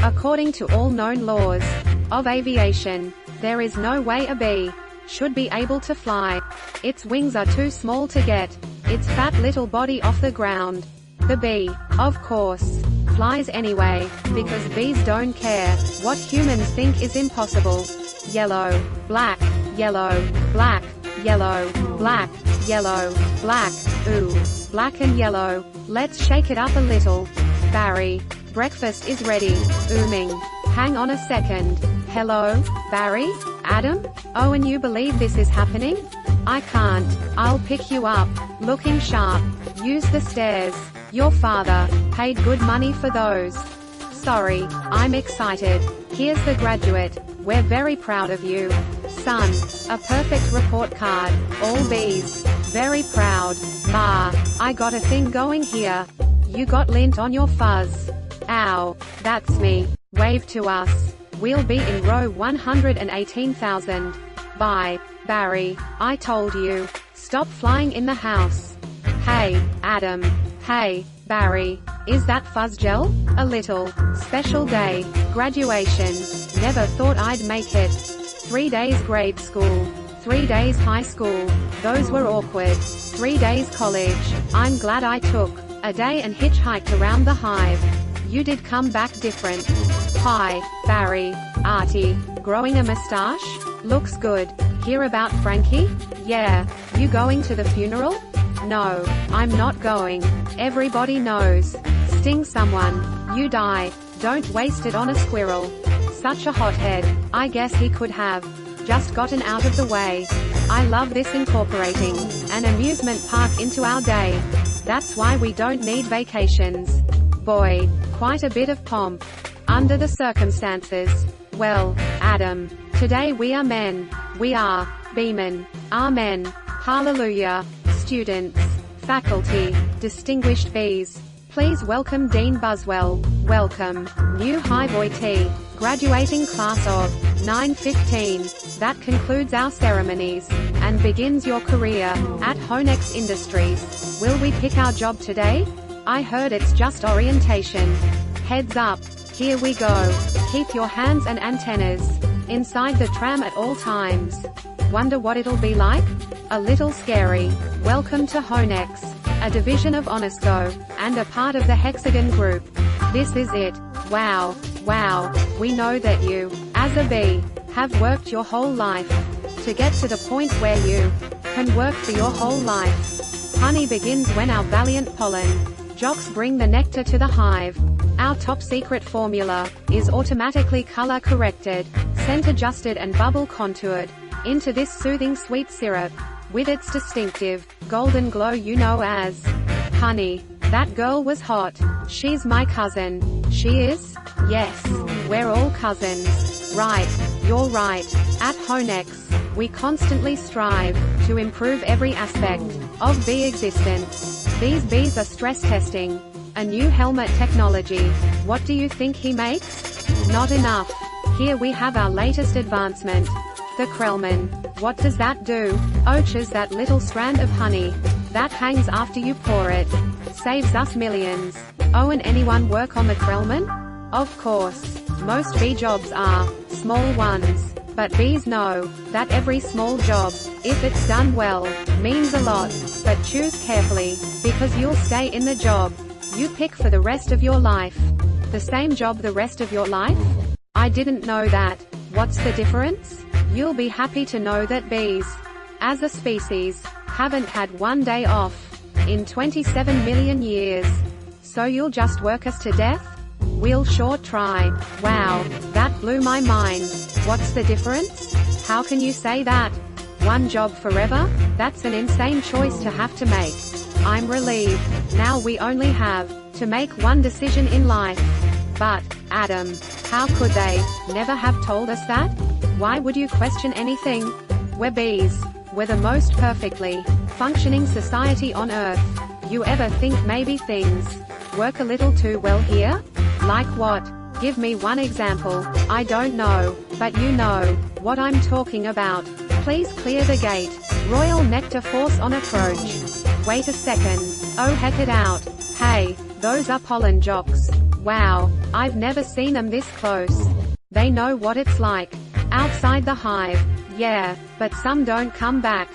According to all known laws of aviation, there is no way a bee should be able to fly. Its wings are too small to get its fat little body off the ground. The bee, of course, flies anyway, because bees don't care what humans think is impossible. Yellow, black, yellow, black, yellow, black, yellow, black, ooh, black and yellow. Let's shake it up a little. Barry, breakfast is ready. Ooming. Hang on a second. Hello, Barry? Adam? Oh, and you believe this is happening? I can't. I'll pick you up. Looking sharp. Use the stairs. Your father paid good money for those. Sorry, I'm excited. Here's the graduate. We're very proud of you. Son, a perfect report card. All B's. Very proud. Ma, I got a thing going here. You got lint on your fuzz. Ow, that's me. Wave to us. We'll be in row 118,000. Bye, Barry. I told you. Stop flying in the house. Hey, Adam. Hey, Barry. Is that fuzz gel? A little. Special day. Graduation. Never thought I'd make it. 3 days grade school. 3 days high school. Those were awkward. 3 days college. I'm glad I took a day and hitchhiked around the hive. You did come back different. Hi, Barry. Artie. Growing a mustache? Looks good. Hear about Frankie? Yeah. You going to the funeral? No, I'm not going. Everybody knows. Sting someone. You die. Don't waste it on a squirrel. Such a hothead. I guess he could have just gotten out of the way. I love this incorporating an amusement park into our day. That's why we don't need vacations. Boy, quite a bit of pomp. Under the circumstances. Well, Adam, today we are men. We are beemen. Amen. Hallelujah. Students, faculty, distinguished bees. Please welcome Dean Buswell. Welcome. New Hive-OIT. Graduating class of 915. That concludes our ceremonies and begins your career at Honex Industries. Will we pick our job today? I heard it's just orientation. Heads up. Here we go. Keep your hands and antennas inside the tram at all times. Wonder what it'll be like? A little scary. Welcome to Honex, a division of Onisco, and a part of the Hexagon Group. This is it. Wow. Wow. We know that you, as a bee, have worked your whole life to get to the point where you can work for your whole life. Honey begins when our valiant pollen jocks bring the nectar to the hive. Our top secret formula is automatically color corrected, scent adjusted and bubble contoured into this soothing sweet syrup with its distinctive golden glow you know as honey. That girl was hot. She's my cousin. She is? Yes. We're all cousins. Right. You're right. At Honex, we constantly strive to improve every aspect of bee existence. These bees are stress testing a new helmet technology. What do you think he makes? Not enough. Here we have our latest advancement. The Krellman. What does that do? Oches that little strand of honey that hangs after you pour it. Saves us millions. Oh, and anyone work on the Krellman? Of course. Most bee jobs are small ones. But bees know that every small job, if it's done well, means a lot. But choose carefully, because you'll stay in the job you pick for the rest of your life. The same job the rest of your life? I didn't know that. What's the difference? You'll be happy to know that bees, as a species, haven't had one day off in 27 million years. So you'll just work us to death? We'll sure try. Wow, that blew my mind. What's the difference? How can you say that? One job forever? That's an insane choice to have to make. I'm relieved. Now we only have to make one decision in life. But, Adam, how could they never have told us that? Why would you question anything? We're bees. We're the most perfectly functioning society on Earth. You ever think maybe things work a little too well here? Like what? Give me one example. I don't know, but you know what I'm talking about. Please clear the gate. Royal Nectar Force on approach. Wait a second. Oh, heck it out. Hey, those are pollen jocks. Wow, I've never seen them this close. They know what it's like. Outside the hive. Yeah, but some don't come back.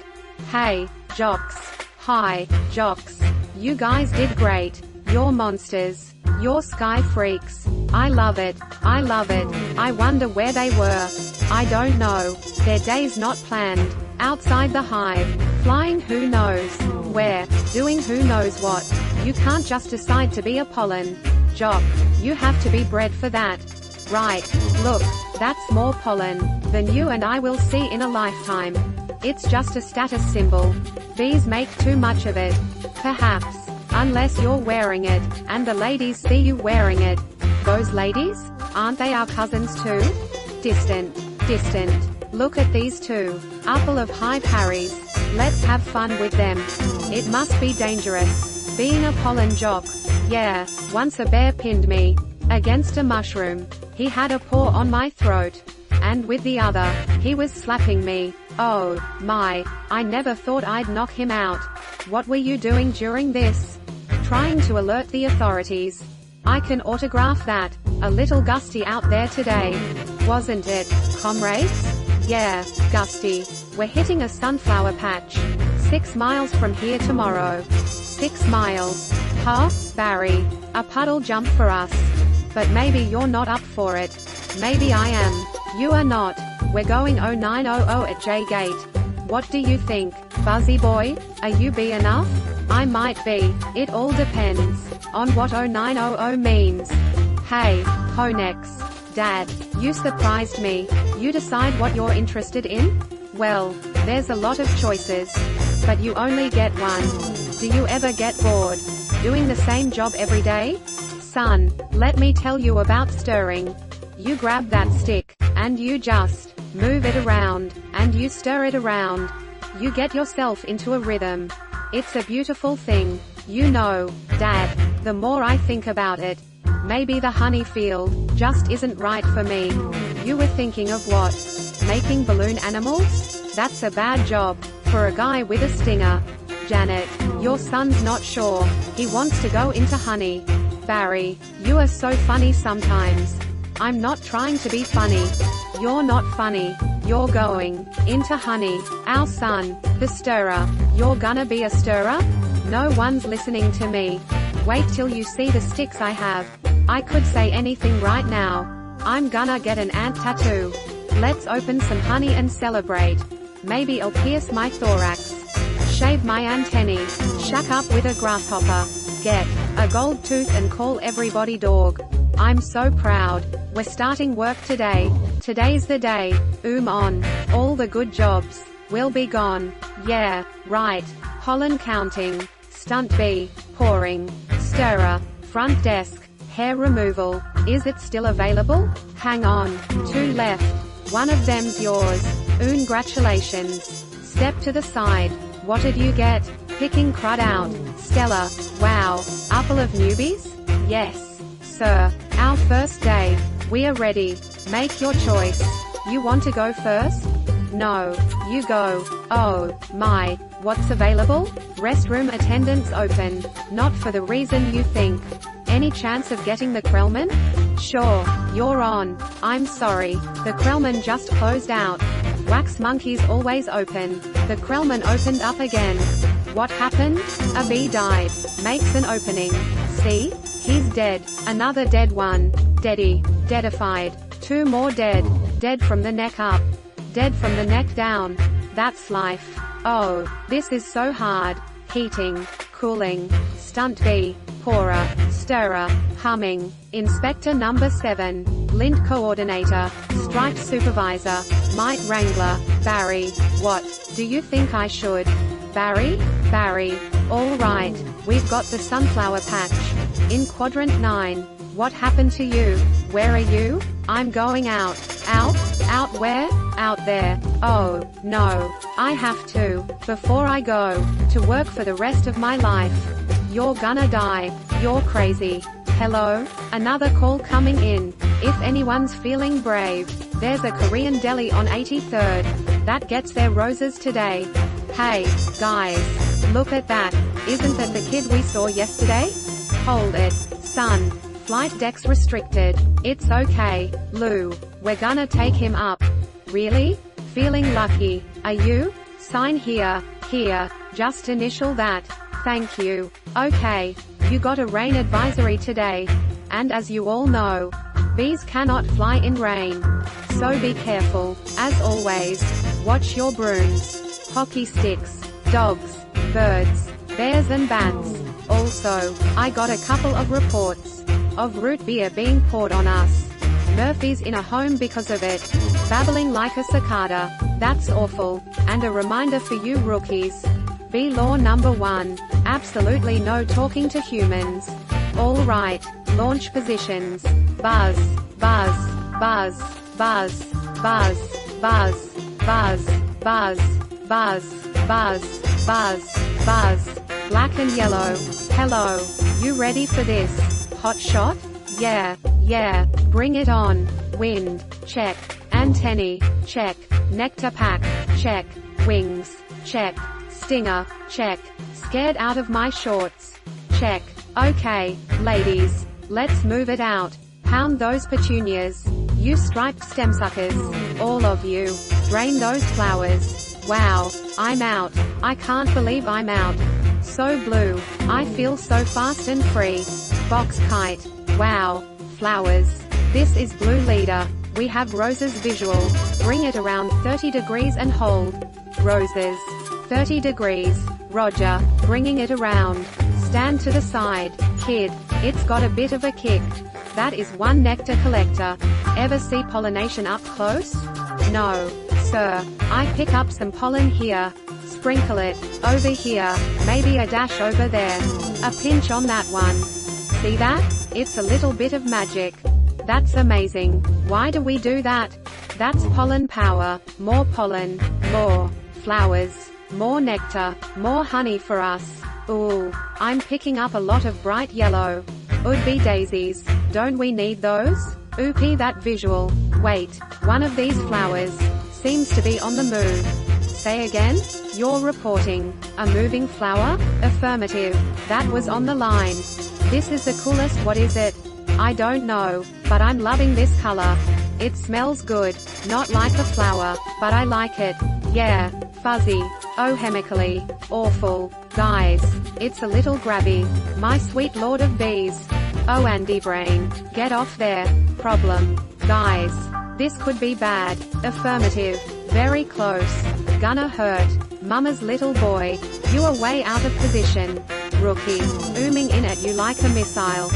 Hey, jocks. Hi, jocks. You guys did great. You're monsters. You're sky freaks. I love it. I love it. I wonder where they were. I don't know. Their day's not planned. Outside the hive. Flying who knows where. Doing who knows what. You can't just decide to be a pollen jock. You have to be bred for that. Right. Look, that's more pollen than you and I will see in a lifetime. It's just a status symbol. Bees make too much of it. Perhaps. Unless you're wearing it, and the ladies see you wearing it. Those ladies? Aren't they our cousins too? Distant. Distant. Look at these two. Couple of hive Harrys. Let's have fun with them. It must be dangerous. Being a pollen jock. Yeah, once a bear pinned me against a mushroom. He had a paw on my throat. And with the other, he was slapping me. Oh, my, I never thought I'd knock him out. What were you doing during this? Trying to alert the authorities. I can autograph that. A little gusty out there today. Wasn't it, comrades? Yeah, gusty. We're hitting a sunflower patch. 6 miles from here tomorrow. 6 miles. Huh, Barry? A puddle jump for us. But maybe you're not up for it. Maybe I am. You are not. We're going 0900 at J Gate. What do you think, Buzzy boy? Are you B enough? I might be. It all depends on what 0900 means. Hey, Honex. Dad, you surprised me. You decide what you're interested in? Well, there's a lot of choices. But you only get one. Do you ever get bored doing the same job every day? Son, let me tell you about stirring. You grab that stick, and you just move it around, and you stir it around. You get yourself into a rhythm. It's a beautiful thing. You know, Dad, the more I think about it, maybe the honey field just isn't right for me. You were thinking of what? Making balloon animals? That's a bad job for a guy with a stinger. Janet, your son's not sure he wants to go into honey. Barry, you are so funny sometimes. I'm not trying to be funny. You're not funny. You're going into honey. Our son, the stirrer. You're gonna be a stirrer? No one's listening to me. Wait till you see the sticks I have. I could say anything right now. I'm gonna get an ant tattoo. Let's open some honey and celebrate. Maybe I'll pierce my thorax. Shave my antennae. Shack up with a grasshopper. Get a gold tooth and call everybody dog. I'm so proud. We're starting work today. Today's the day. On. All the good jobs will be gone. Yeah, right. Pollen counting. Stunt bee. Pouring. Stirrer. Front desk. Hair removal. Is it still available? Hang on. 2 left. One of them's yours. Congratulations. Step to the side. What did you get? Picking crud out. Stella. Wow. Couple of newbies? Yes, sir. Our first day. We are ready. Make your choice. You want to go first? No. You go. Oh, my. What's available? Restroom attendants open. Not for the reason you think. Any chance of getting the Krellman? Sure. You're on. I'm sorry. The Krellman just closed out. Wax monkeys always open. The Krellman opened up again. What happened? A bee died. Makes an opening. See? He's dead. Another dead one. Deady. Deadified. 2 more dead. Dead from the neck up. Dead from the neck down. That's life. Oh, this is so hard. Heating. Cooling. Stunt bee. Pourer. Stirrer. Humming. Inspector number 7. Lint coordinator. Strike supervisor. Mite wrangler. Barry. What do you think I should? Barry? Barry. All right. We've got the sunflower patch. In quadrant 9. What happened to you? Where are you? I'm going out. Out? Out where? Out there. Oh, no. I have to. Before I go to work for the rest of my life. You're gonna die. You're crazy. Hello? Another call coming in. If anyone's feeling brave, there's a Korean deli on 83rd. That gets their roses today. Hey, guys. Look at that. Isn't that the kid we saw yesterday? Hold it, son. Flight decks restricted. It's okay, Lou. We're gonna take him up. Really? Feeling lucky. Are you? Sign here. Here. Just initial that. Thank you. Okay. You got a rain advisory today. And as you all know, bees cannot fly in rain. So be careful. As always, watch your brooms. Hockey sticks. Dogs. Birds. Bears and bats. Also, I got a couple of reports of root beer being poured on us. Murphy's in a home because of it. Babbling like a cicada. That's awful. And a reminder for you rookies. Bee law number 1. Absolutely no talking to humans. All right. Launch positions. Buzz. Buzz. Buzz. Buzz. Buzz. Buzz. Buzz. Buzz. Buzz. Buzz. Buzz. Buzz. Black and yellow. Hello. You ready for this? Hot shot? Yeah. Yeah. Bring it on. Wind. Check. Antennae. Check. Nectar pack. Check. Wings. Check. Stinger. Check. Scared out of my shorts. Check. Okay, ladies. Let's move it out. Pound those petunias. You striped stem suckers. All of you. Drain those flowers. Wow. I'm out. I can't believe I'm out. So blue. I feel so fast and free. Box kite. Wow. Flowers. This is Blue Leader. We have roses visual. Bring it around 30 degrees and hold. Roses. 30 degrees. Roger. Bringing it around. Stand to the side. Kid. It's got a bit of a kick. That is one nectar collector. Ever see pollination up close? No, sir. I pick up some pollen here. Sprinkle it. Over here. Maybe a dash over there. A pinch on that one. See that? It's a little bit of magic. That's amazing. Why do we do that? That's pollen power. More pollen. More flowers. More nectar. More honey for us. Ooh, I'm picking up a lot of bright yellow. Would be daisies. Don't we need those? Oopie, that visual. Wait, one of these flowers seems to be on the move. Say again? You're reporting a moving flower? Affirmative. That was on the line. This is the coolest. What is it? I don't know, but I'm loving this color. It smells good. Not like a flower, but I like it. Yeah, fuzzy. Oh, chemically. Awful. Guys, it's a little grabby. My sweet lord of bees. Oh, Andy Brain. Get off there. Problem. Guys. This could be bad. Affirmative. Very close. Gonna hurt. Mama's little boy. You are way out of position. Rookie. Ooming in at you like a missile.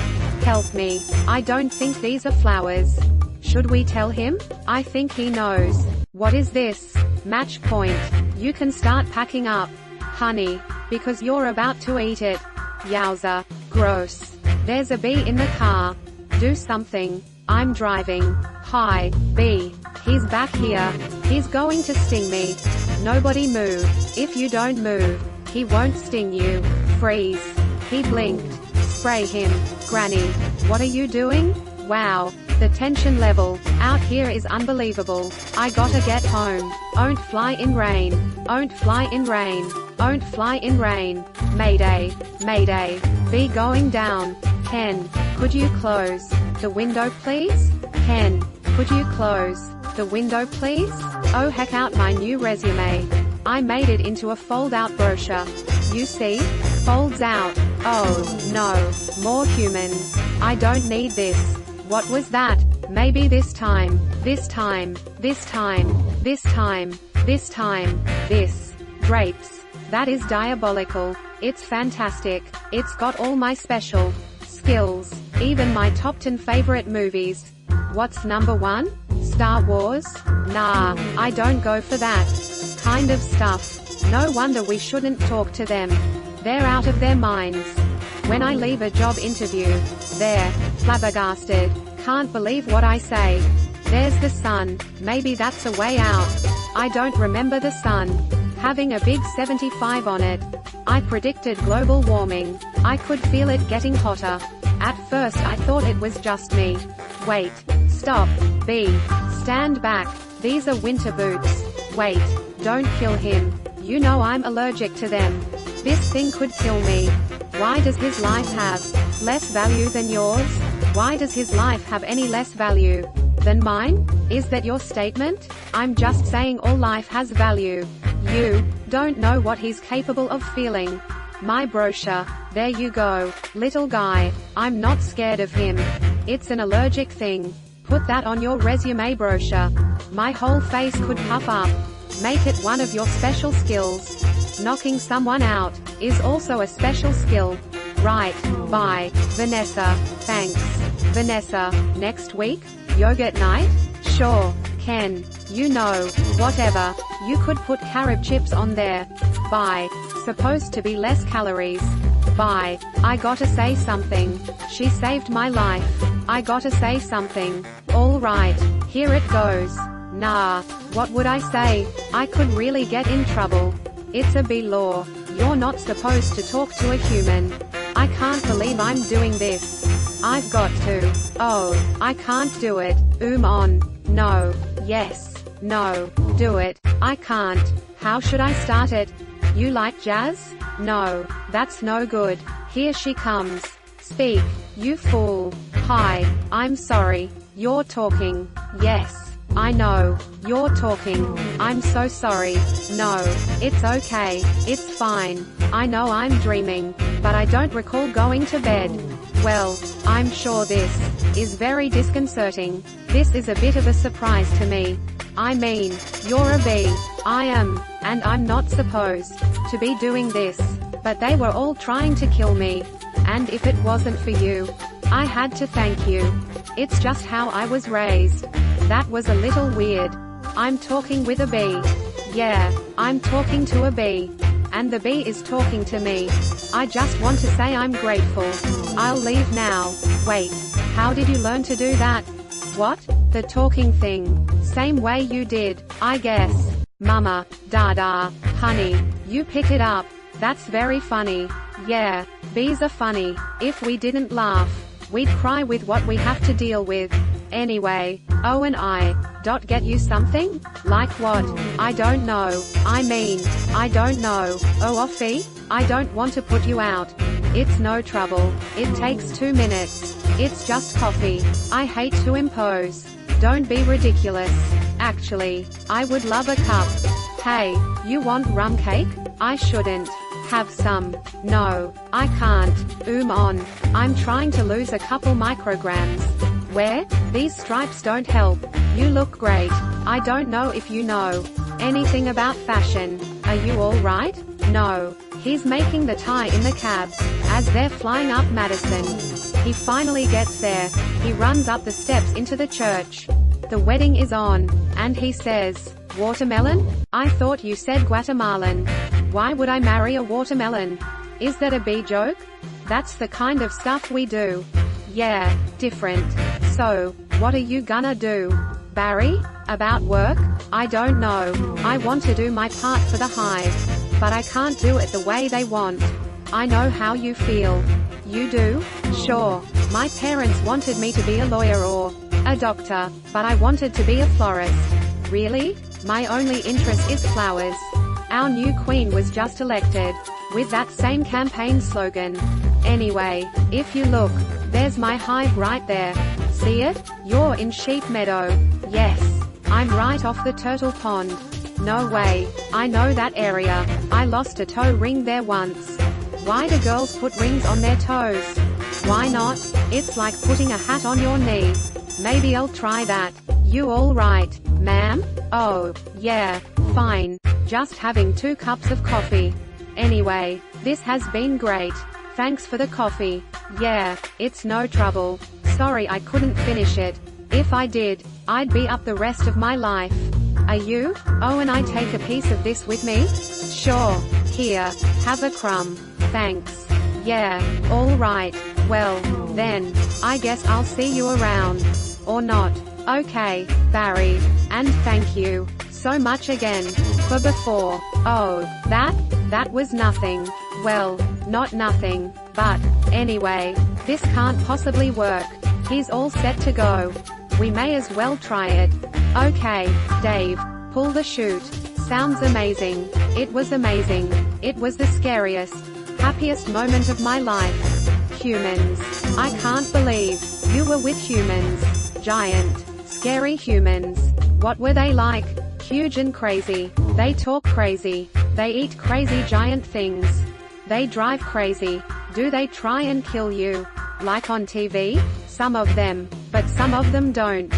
Help me. I don't think these are flowers. Should we tell him? I think he knows. What is this? Match point. You can start packing up. Honey. Because you're about to eat it. Yowza. Gross. There's a bee in the car. Do something. I'm driving. Hi, bee. He's back here. He's going to sting me. Nobody move. If you don't move, he won't sting you. Freeze. He blinked. Spray him. Granny. What are you doing? Wow. The tension level out here is unbelievable. I gotta get home. Don't fly in rain. Don't fly in rain. Don't fly in rain. Mayday. Mayday. Bee going down. Ken, could you close the window please? Ken, could you close the window please? Oh, heck out my new resume. I made it into a fold-out brochure. You see? Folds out. Oh, no. More humans. I don't need this. What was that? Maybe this time. This time. This time. This time. This time. This. Drapes. That is diabolical. It's fantastic. It's got all my special skills. Even my top 10 favorite movies. What's number 1? Star Wars? Nah, I don't go for that kind of stuff. No wonder we shouldn't talk to them. They're out of their minds. When I leave a job interview, they're flabbergasted. Can't believe what I say. There's the sun. Maybe that's a way out. I don't remember the sun having a big 75 on it. I predicted global warming. I could feel it getting hotter. At first I thought it was just me. Wait. Stop. B. Stand back. These are winter boots. Wait. Don't kill him. You know I'm allergic to them. This thing could kill me. Why does his life have less value than yours? Why does his life have any less value than mine? Is that your statement? I'm just saying all life has value. You don't know what he's capable of feeling. My brochure. There you go, little guy. I'm not scared of him. It's an allergic thing. Put that on your resume brochure. My whole face could puff up. Make it one of your special skills. Knocking someone out is also a special skill. Right. Bye, Vanessa. Thanks. Vanessa, next week? Yogurt night? Sure, Ken. You know, whatever. You could put carrot chips on there. Bye. Supposed to be less calories. Bye. I gotta say something. She saved my life. I gotta say something. Alright, here it goes. Nah, what would I say? I could really get in trouble. It's a B law. You're not supposed to talk to a human. I can't believe I'm doing this. I've got to. Oh, I can't do it. On. No. Yes. No. Do it. I can't. How should I start it? You like jazz? No. That's no good. Here she comes. Speak, you fool. Hi, I'm sorry. You're talking. Yes. I know. You're talking. I'm so sorry. No. It's okay. It's fine. I know I'm dreaming, but I don't recall going to bed. Well, I'm sure this is very disconcerting. This is a bit of a surprise to me. I mean, you're a bee. I am, and I'm not supposed to be doing this. But they were all trying to kill me. And if it wasn't for you, I had to thank you. It's just how I was raised. That was a little weird. I'm talking with a bee. Yeah, I'm talking to a bee. And the bee is talking to me. I just want to say I'm grateful. I'll leave now. Wait, how did you learn to do that? What? The talking thing. Same way you did, I guess. Mama, Dada, honey, you pick it up. That's very funny. Yeah, bees are funny. If we didn't laugh, we'd cry with what we have to deal with. Anyway, oh, and I get you something? Like what? I don't know. I mean, I don't know. Oh, Offie? I don't want to put you out. It's no trouble. It takes 2 minutes. It's just coffee. I hate to impose. Don't be ridiculous. Actually, I would love a cup. Hey, you want rum cake? I shouldn't have some. No, I can't. On. I'm trying to lose a couple micrograms. Where? These stripes don't help. You look great. I don't know if you know anything about fashion. Are you alright? No. He's making the tie in the cab as they're flying up Madison. He finally gets there. He runs up the steps into the church. The wedding is on, and he says, "Watermelon? I thought you said Guatemalan. Why would I marry a watermelon? Is that a bee joke? That's the kind of stuff we do." Yeah, different. So, what are you gonna do, Barry? About work? I don't know. I want to do my part for the hive, but I can't do it the way they want. I know how you feel. You do? Sure. My parents wanted me to be a lawyer or a doctor, but I wanted to be a florist. Really? My only interest is flowers. Our new queen was just elected, with that same campaign slogan. Anyway, if you look, there's my hive right there. See it? You're in Sheep Meadow. Yes. I'm right off the turtle pond. No way. I know that area. I lost a toe ring there once. Why do girls put rings on their toes? Why not? It's like putting a hat on your knee. Maybe I'll try that. You all right, ma'am? Oh, yeah, fine. Just having 2 cups of coffee. Anyway, this has been great. Thanks for the coffee. Yeah, it's no trouble. Sorry I couldn't finish it. If I did, I'd be up the rest of my life. Are you? Oh, and I take a piece of this with me? Sure. Here, have a crumb. Thanks. Yeah, all right. Well, then, I guess I'll see you around. Or not. Okay, Barry. And thank you so much again for before. Oh, that was nothing. Well, not nothing, but anyway, this can't possibly work. He's all set to go. We may as well try it. Okay, Dave, pull the chute. Sounds amazing. It was amazing. It was the scariest, happiest moment of my life. Humans. I can't believe You were with humans. Giant, scary humans. What were they like? Huge and crazy. They talk crazy. They eat crazy giant things. They drive crazy. Do they try and kill you? Like on TV? Some of them. But some of them don't.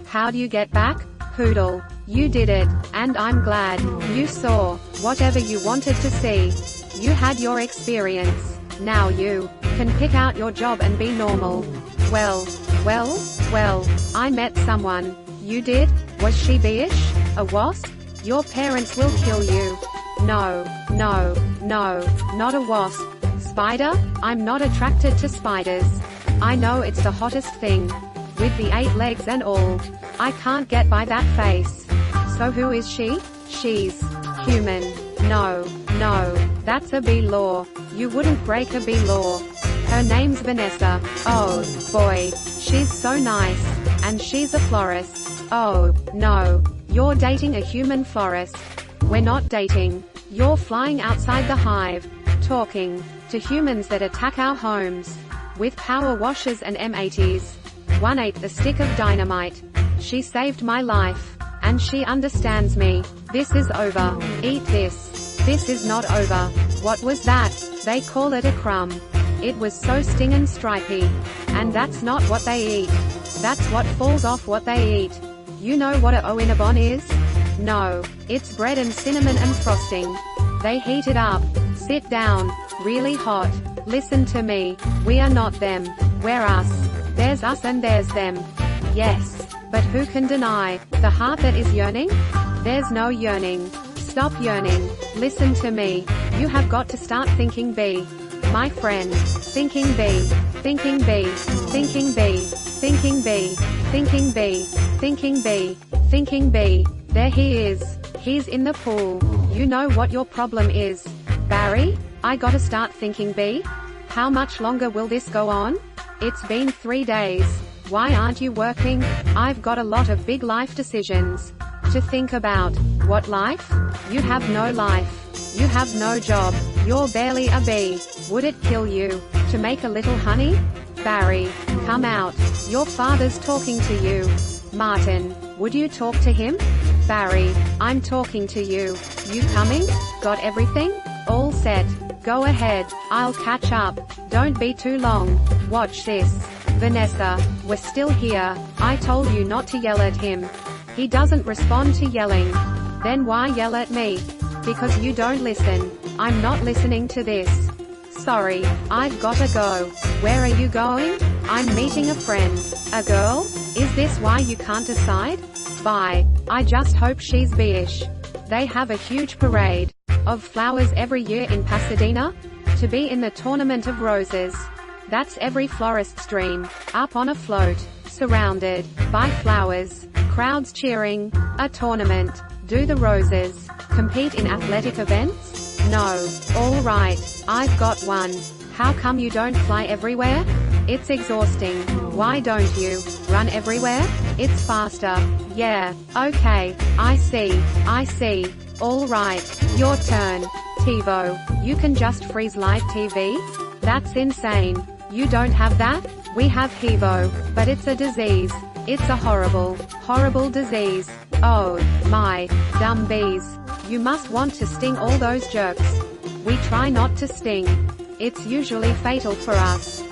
How do you get back? Poodle. You did it, and I'm glad. You saw whatever you wanted to see. You had your experience. Now you can pick out your job and be normal. Well, I met someone. You did? Was she beeish? A wasp? Your parents will kill you. No, not a wasp. Spider? I'm not attracted to spiders. I know it's the hottest thing. With the 8 legs and all. I can't get by that face. So who is she? She's human. No, that's a bee law. You wouldn't break a bee law. Her name's Vanessa. Oh, boy. She's so nice. And she's a florist. Oh, no. You're dating a human florist. We're not dating. You're flying outside the hive. Talking to humans that attack our homes. With power washers and M80s. One ate the stick of dynamite. She saved my life. And she understands me. This is over. Eat this. This is not over. What was that? They call it a crumb. It was so stingin' stripy. And that's not what they eat. That's what falls off what they eat. You know what a Oinabon is? No. It's bread and cinnamon and frosting. They heat it up. Sit down. Really hot. Listen to me. We are not them. We're us. There's us and there's them. Yes. But who can deny the heart that is yearning? There's no yearning. Stop yearning. Listen to me. You have got to start thinking B. My friend. Thinking B. Thinking B. Thinking B. Thinking B. Thinking B. Thinking B. Thinking B. There he is. He's in the pool. You know what your problem is, Barry? I gotta start thinking B. How much longer will this go on? It's been 3 days. Why aren't you working? I've got a lot of big life decisions to think about. What life? You have no life. You have no job. You're barely a bee. Would it kill you to make a little honey? Barry, come out. Your father's talking to you. Martin, would you talk to him? Barry, I'm talking to you. You coming? Got everything? All set. Go ahead. I'll catch up. Don't be too long. Watch this. Vanessa, we're still here. I told you not to yell at him. He doesn't respond to yelling. Then why yell at me? Because you don't listen. I'm not listening to this. Sorry, I've gotta go. Where are you going? I'm meeting a friend. A girl? Is this why you can't decide? Bye. I just hope she's beeish. They have a huge parade of flowers every year in Pasadena. To be in the Tournament of Roses. That's every florist's dream. Up on a float. Surrounded by flowers. Crowds cheering. A tournament. Do the roses compete in athletic events? No. All right. I've got one. How come you don't fly everywhere? It's exhausting. Why don't you run everywhere? It's faster. Yeah. Okay. I see. All right. Your turn. TiVo. You can just freeze live TV? That's insane. You don't have that? We have HEVO. But it's a disease. It's a horrible disease. Oh, my, dumb bees. You must want to sting all those jerks. We try not to sting. It's usually fatal for us.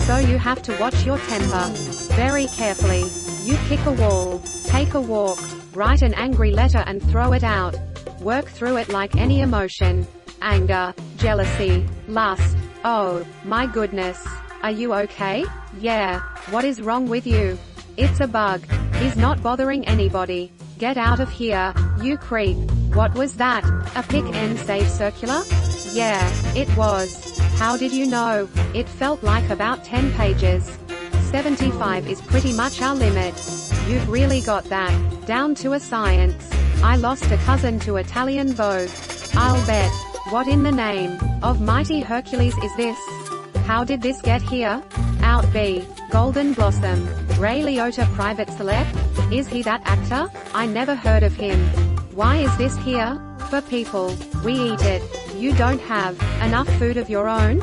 So you have to watch your temper. Very carefully. You kick a wall. Take a walk. Write an angry letter and throw it out. Work through it like any emotion. Anger, jealousy, lust. Oh, my goodness. Are you okay? Yeah. What is wrong with you? It's a bug. He's not bothering anybody. Get out of here, you creep. What was that? A pick and save circular? Yeah, it was. How did you know? It felt like about 10 pages. 75 is pretty much our limit. You've really got that down to a science. I lost a cousin to Italian Vogue. I'll bet. What in the name of mighty Hercules is this? How did this get here? Out B. Golden Blossom. Ray Liotta private celeb? Is he that actor? I never heard of him. Why is this here? For people. We eat it. You don't have enough food of your own?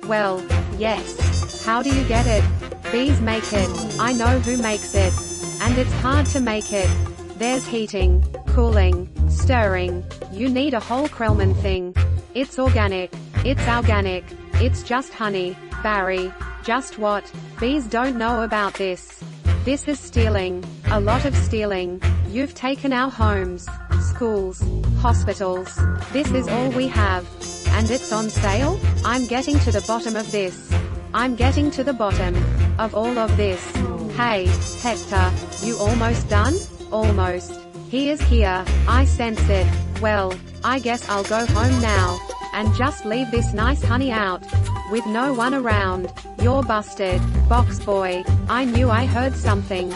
Well, yes. How do you get it? Bees make it. I know who makes it. And it's hard to make it. There's heating, cooling, stirring. You need a whole Krellman thing. It's organic. It's organic. It's just honey. Barry. Just what? Bees don't know about this. This is stealing. A lot of stealing. You've taken our homes, schools, hospitals. This is all we have. And it's on sale? I'm getting to the bottom of this. I'm getting to the bottom of all of this. Hey, Hector, you almost done? Almost. He is here. I sense it. Well, I guess I'll go home now. And just leave this nice honey out. With no one around. You're busted, box boy. I knew I heard something.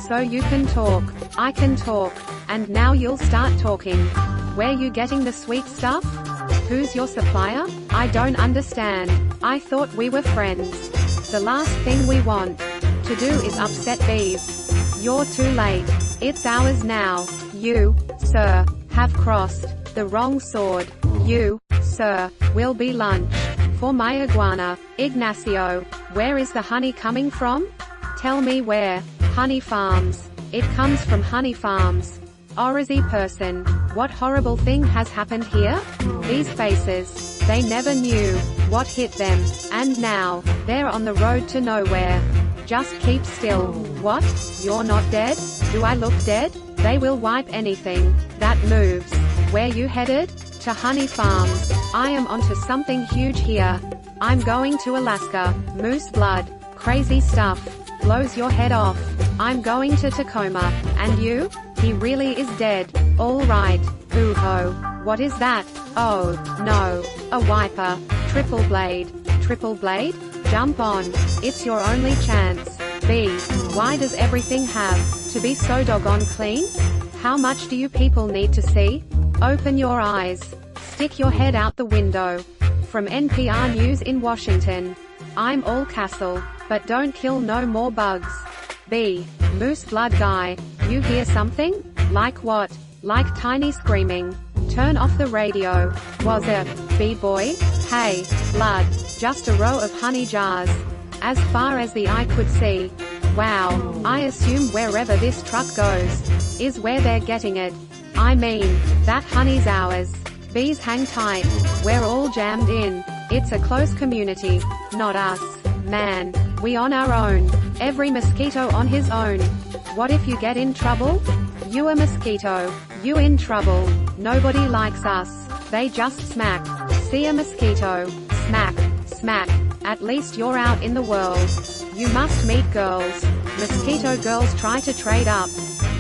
So you can talk. I can talk. And now you'll start talking. Where you getting the sweet stuff? Who's your supplier? I don't understand. I thought we were friends. The last thing we want to do is upset bees. You're too late. It's ours now. You, sir, have crossed the wrong sword. You, sir, will be lunch for my iguana. Ignacio, where is the honey coming from? Tell me where. Honey farms. It comes from honey farms. Orisi person. What horrible thing has happened here? These faces. They never knew what hit them. And now, they're on the road to nowhere. Just keep still. What? You're not dead? Do I look dead? They will wipe anything that moves. Where you headed? To honey farms. I am onto something huge here. I'm going to Alaska. Moose blood. Crazy stuff. Blows your head off. I'm going to Tacoma. And you? He really is dead. Alright. Ooh-ho. What is that? Oh, no. A wiper. Triple blade. Triple blade? Jump on. It's your only chance. B. Why does everything have to be so doggone clean? How much do you people need to see? Open your eyes. Stick your head out the window. From NPR News in Washington. I'm all castle, but don't kill no more bugs. B. Moose blood guy. You hear something? Like what? Like tiny screaming. Turn off the radio. Was it? B-boy? Hey, blood. Just a row of honey jars. As far as the eye could see. Wow. I assume wherever this truck goes is where they're getting it. I mean, that honey's ours. Bees hang tight. We're all jammed in. It's a close community. Not us. Man. We on our own. Every mosquito on his own. What if you get in trouble? You a mosquito. You in trouble. Nobody likes us. They just smack. See a mosquito. Smack. Smack. At least you're out in the world. You must meet girls. Mosquito girls try to trade up.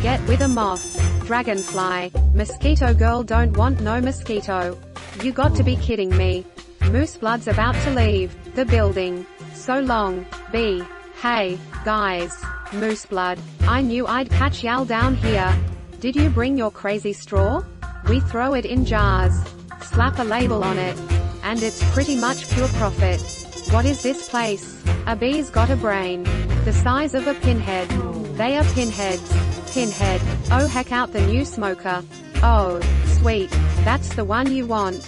Get with a moth. Dragonfly. Mosquito girl don't want no mosquito. You got to be kidding me. Moose blood's about to leave the building. So long, B. Hey, guys. Moose blood. I knew I'd catch y'all down here. Did you bring your crazy straw? We throw it in jars. Slap a label on it. And it's pretty much pure profit. What is this place? A bee's got a brain. The size of a pinhead. They are pinheads. Pinhead. Oh heck out the new smoker. Oh, sweet. That's the one you want.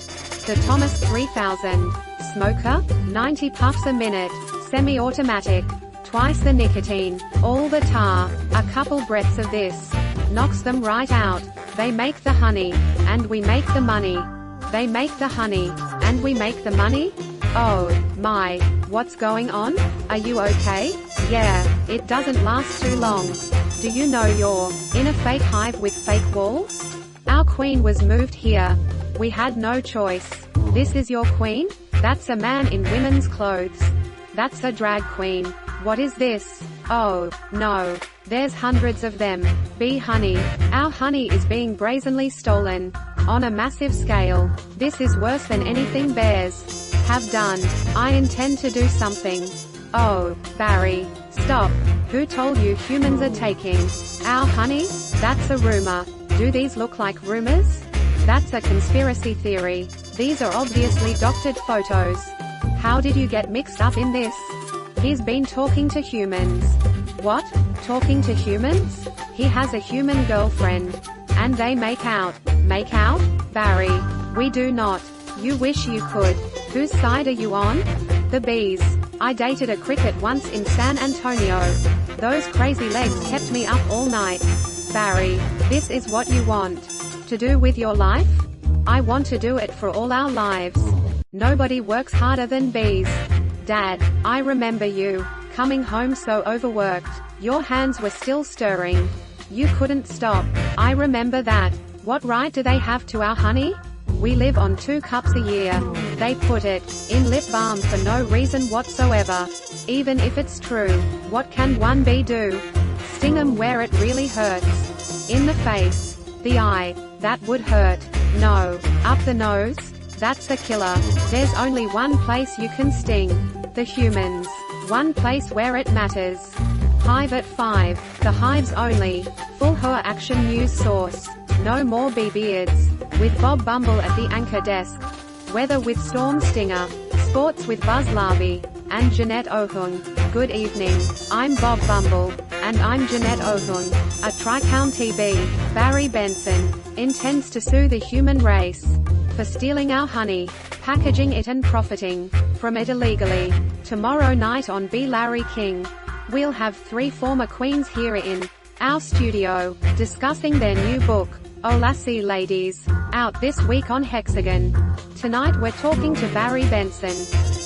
The Thomas 3000. Smoker? 90 puffs a minute. Semi-automatic. Twice the nicotine. All the tar. A couple breaths of this. Knocks them right out. They make the honey. And we make the money. They make the honey. And we make the money? Oh, my. What's going on? Are you okay? Yeah, it doesn't last too long. Do you know you're in a fake hive with fake walls? Our queen was moved here. We had no choice. This is your queen? That's a man in women's clothes. That's a drag queen. What is this? Oh, no. There's hundreds of them. Bee honey. Our honey is being brazenly stolen. On a massive scale. This is worse than anything bears have done. I intend to do something. Oh, Barry. Stop. Who told you humans are taking our honey? That's a rumor. Do these look like rumors? That's a conspiracy theory. These are obviously doctored photos. How did you get mixed up in this? He's been talking to humans. What? Talking to humans? He has a human girlfriend. And they make out. Make out? Barry. We do not. You wish you could. Whose side are you on? The bees. I dated a cricket once in San Antonio. Those crazy legs kept me up all night. Barry, this is what you want to do with your life? I want to do it for all our lives. Nobody works harder than bees. Dad, I remember you coming home so overworked. Your hands were still stirring. You couldn't stop. I remember that. What right do they have to our honey? We live on 2 cups a year. They put it in lip balm for no reason whatsoever. Even if it's true, what can one bee do? Sting 'em where it really hurts. In the face. The eye. That would hurt. No. Up the nose? That's the killer. There's only one place you can sting. The humans. One place where it matters. Hive at 5. The Hive's only full her action news source. No more bee beards. With Bob Bumble at the anchor desk. Weather with Storm Stinger. Sports with Buzz Larby. And Jeanette Ohung. Good evening. I'm Bob Bumble. And I'm Jeanette Ohung. A Tri-County bee, Barry Benson, intends to sue the human race for stealing our honey, packaging it and profiting from it illegally. Tomorrow night on Be Larry King, we'll have 3 former queens here in our studio, discussing their new book, Oh Lassie Ladies, out this week on Hexagon. Tonight we're talking to Barry Benson.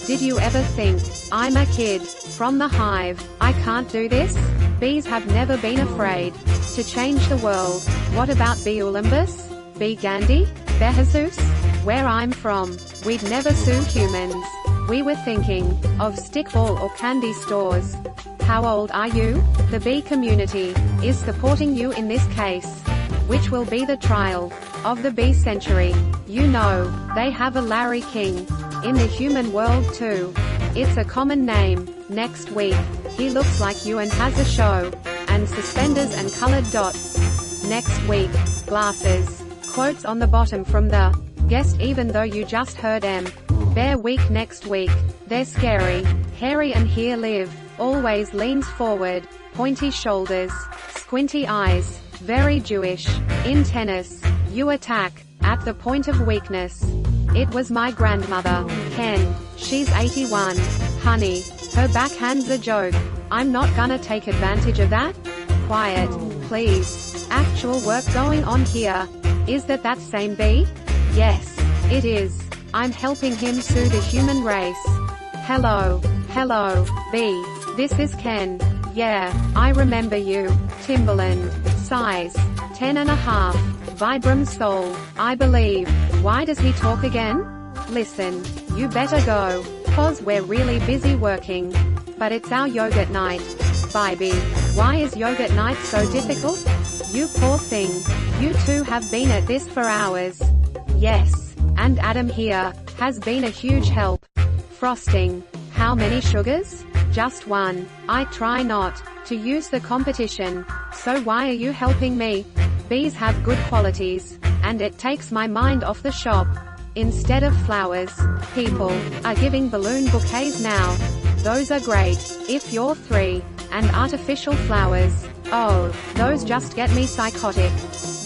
Did you ever think, I'm a kid from the Hive, I can't do this? Bees have never been afraid to change the world. What about Bee Olympus? Bee Gandhi? Behazus? Where I'm from, we'd never sue humans. We were thinking of stickball or candy stores. How old are you? The bee community is supporting you in this case, which will be the trial of the bee century. You know, they have a Larry King in the human world too. It's a common name. Next week, he looks like you and has a show, and suspenders and colored dots. Next week, glasses, quotes on the bottom from the guest even though you just heard em. Bear week next week. They're scary, hairy and here live, always leans forward, pointy shoulders, squinty eyes, very Jewish. In tennis, you attack at the point of weakness. It was my grandmother, Ken. She's 81. Honey, her backhand's a joke. I'm not gonna take advantage of that. Quiet, please. Actual work going on here. Is that same bee? Yes, it is. I'm helping him sue the human race. Hello, bee. This is Ken. Yeah, I remember you. Timberland. Size 10.5. Vibram Soul, I believe. Why does he talk again? Listen, you better go, 'cause we're really busy working. But it's our yogurt night. Bye bee. Why is yogurt night so difficult? You poor thing. You two have been at this for hours. Yes, and Adam here has been a huge help. Frosting. How many sugars? Just 1. I try not to use the competition. So why are you helping me? Bees have good qualities, and it takes my mind off the shop. Instead of flowers, people are giving balloon bouquets now. Those are great, if you're 3. And artificial flowers. Oh, those just get me psychotic.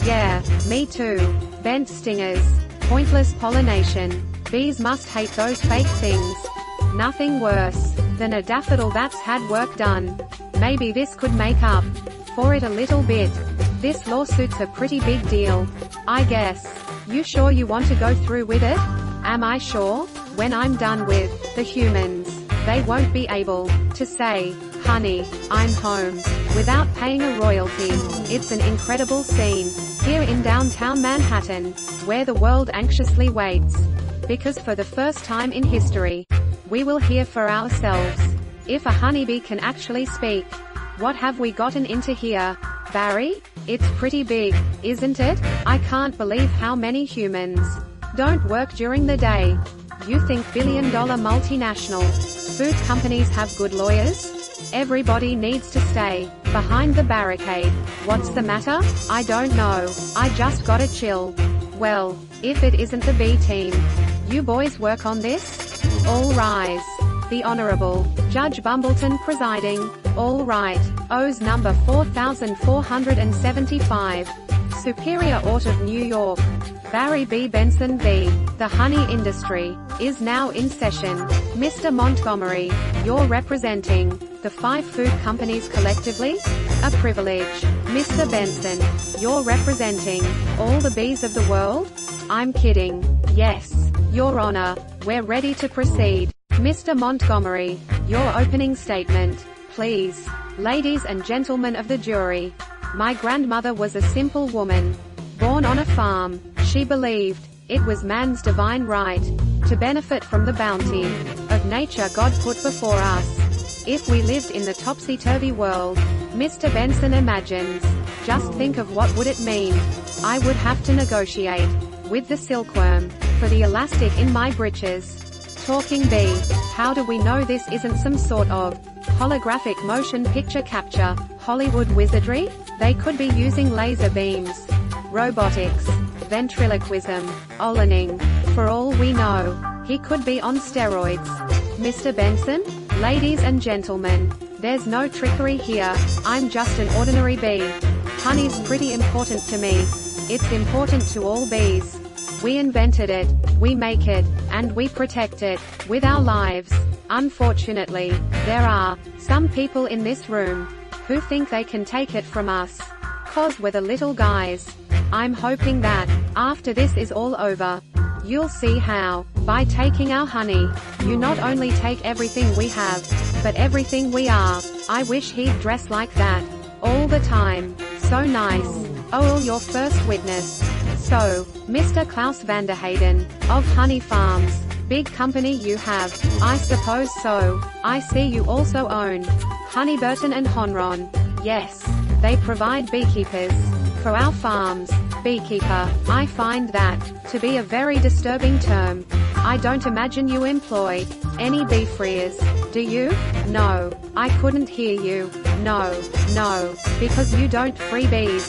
Yeah, me too. Bent stingers. Pointless pollination. Bees must hate those fake things. Nothing worse than a daffodil that's had work done. Maybe this could make up for it a little bit. This lawsuit's a pretty big deal, I guess. You sure you want to go through with it? Am I sure? When I'm done with the humans, they won't be able to say, honey, I'm home, without paying a royalty. It's an incredible scene here in downtown Manhattan, where the world anxiously waits. Because for the first time in history, we will hear for ourselves if a honeybee can actually speak. What have we gotten into here, Barry? It's pretty big, isn't it? I can't believe how many humans don't work during the day. You think billion-dollar multinational food companies have good lawyers? Everybody needs to stay behind the barricade. What's the matter? I don't know. I just got a chill. Well, if it isn't the B team. You boys work on this? All rise. The Honorable Judge Bumbleton presiding. All right. O's number 4475. Superior Court of New York. Barry B. Benson v. The honey industry is now in session. Mr. Montgomery, you're representing the 5 food companies collectively? A privilege. Mr. Benson, you're representing all the bees of the world? I'm kidding. Yes, Your Honor, we're ready to proceed. Mr. Montgomery, your opening statement, please. Ladies and gentlemen of the jury, my grandmother was a simple woman, born on a farm. She believed it was man's divine right to benefit from the bounty of nature God put before us. If we lived in the topsy-turvy world Mr. Benson imagines, just think of what would it mean. I would have to negotiate with the silkworm for the elastic in my breeches. Talking bee, how do we know this isn't some sort of holographic motion picture capture, Hollywood wizardry? They could be using laser beams, robotics, ventriloquism, Olaning. For all we know, he could be on steroids. Mr. Benson? Ladies and gentlemen, there's no trickery here, I'm just an ordinary bee. Honey's pretty important to me. It's important to all bees. We invented it, we make it, and we protect it with our lives. Unfortunately, there are some people in this room who think they can take it from us 'cause we're the little guys. I'm hoping that, after this is all over, you'll see how, by taking our honey, you not only take everything we have, but everything we are. I wish he'd dress like that all the time. So nice. Oh, your first witness. So, Mr. Klaus Vanderhayden, of Honey Farms, big company you have, I suppose so. I see you also own Honeyburton and Honron. Yes, they provide beekeepers for our farms. Beekeeper, I find that to be a very disturbing term. I don't imagine you employ any bee freers, do you? No, I couldn't hear you. No, because you don't free bees.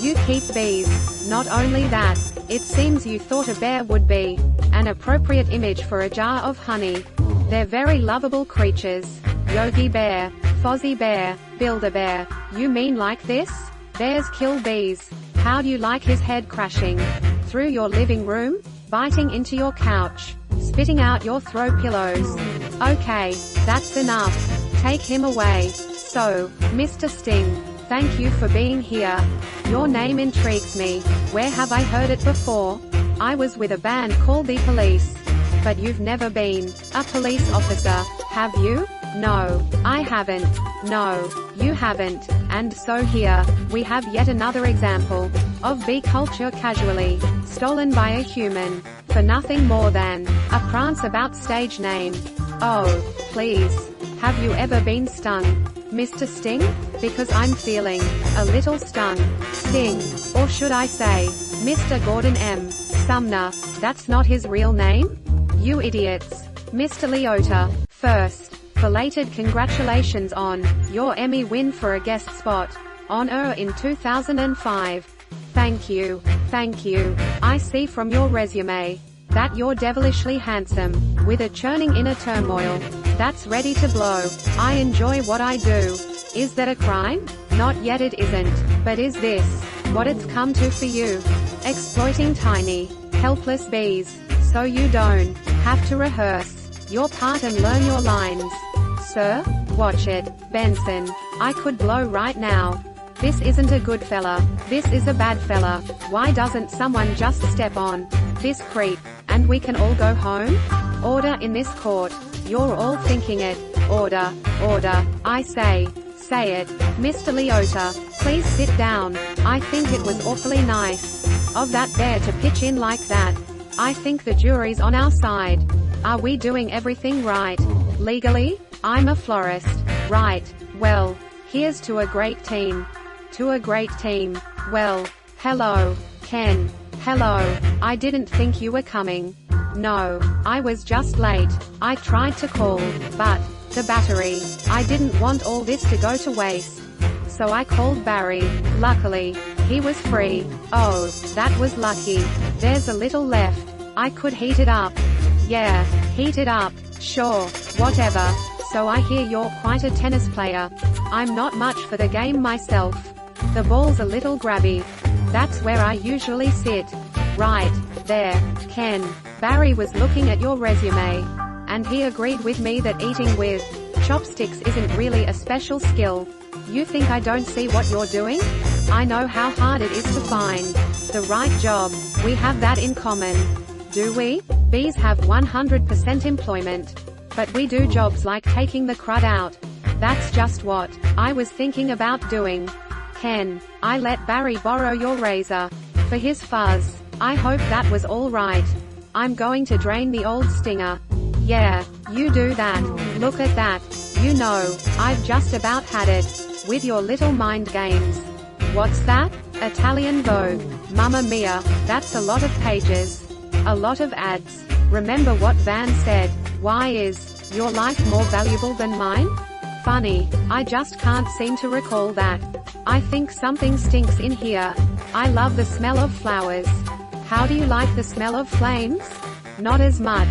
You keep bees. Not only that, it seems you thought a bear would be an appropriate image for a jar of honey. They're very lovable creatures. Yogi Bear, Fozzie Bear, Build-A-Bear. You mean like this? Bears kill bees. How'd you like his head crashing through your living room, biting into your couch, spitting out your throw pillows? Okay, that's enough. Take him away. So, Mr. Sting, thank you for being here. Your name intrigues me. Where have I heard it before? I was with a band called The Police. But you've never been a police officer, have you? No, I haven't. No, you haven't. And so here, we have yet another example of bee culture casually stolen by a human, for nothing more than a prance about stage name. Oh, please. Have you ever been stung, Mr. Sting? Because I'm feeling a little stung. Sting, or should I say, Mr. Gordon M. Sumner, that's not his real name? You idiots. Mr. Liotta, first, belated congratulations on your Emmy win for a guest spot on in 2005. Thank you. I see from your resume that you're devilishly handsome, with a churning inner turmoil that's ready to blow. I enjoy what I do. Is that a crime? Not yet, it isn't. But is this what it's come to for you? Exploiting tiny, helpless bees, so you don't have to rehearse your part and learn your lines. Sir, watch it. Benson, I could blow right now. This isn't a good fella. This is a bad fella. Why doesn't someone just step on this creep, and we can all go home? Order in this court. You're all thinking it. Order. I say it. Mr. Liotta, please sit down. I think it was awfully nice of that bear to pitch in like that. I think the jury's on our side. Are we doing everything right? Legally? I'm a florist. Right. Well, here's to a great team. Well, hello, Ken. Hello. I didn't think you were coming. No, I was just late. I tried to call, but the battery. I didn't want all this to go to waste. So I called Barry. Luckily, he was free. Oh, that was lucky. There's a little left. I could heat it up. Yeah, heat it up. Sure, whatever. So I hear you're quite a tennis player. I'm not much for the game myself. The ball's a little grabby. That's where I usually sit. Right. There. Ken. Barry was looking at your resume. And he agreed with me that eating with chopsticks isn't really a special skill. You think I don't see what you're doing? I know how hard it is to find the right job. We have that in common. Do we? Bees have 100% employment. But we do jobs like taking the crud out. That's just what I was thinking about doing. Ken, I let Barry borrow your razor for his fuzz. I hope that was all right. I'm going to drain the old stinger. Yeah, you do that. Look at that. You know, I've just about had it with your little mind games. What's that? Italian Vogue. Mamma mia, that's a lot of pages. A lot of ads. Remember what Van said, why is your life more valuable than mine? Funny, I just can't seem to recall that. I think something stinks in here. I love the smell of flowers. How do you like the smell of flames? Not as much.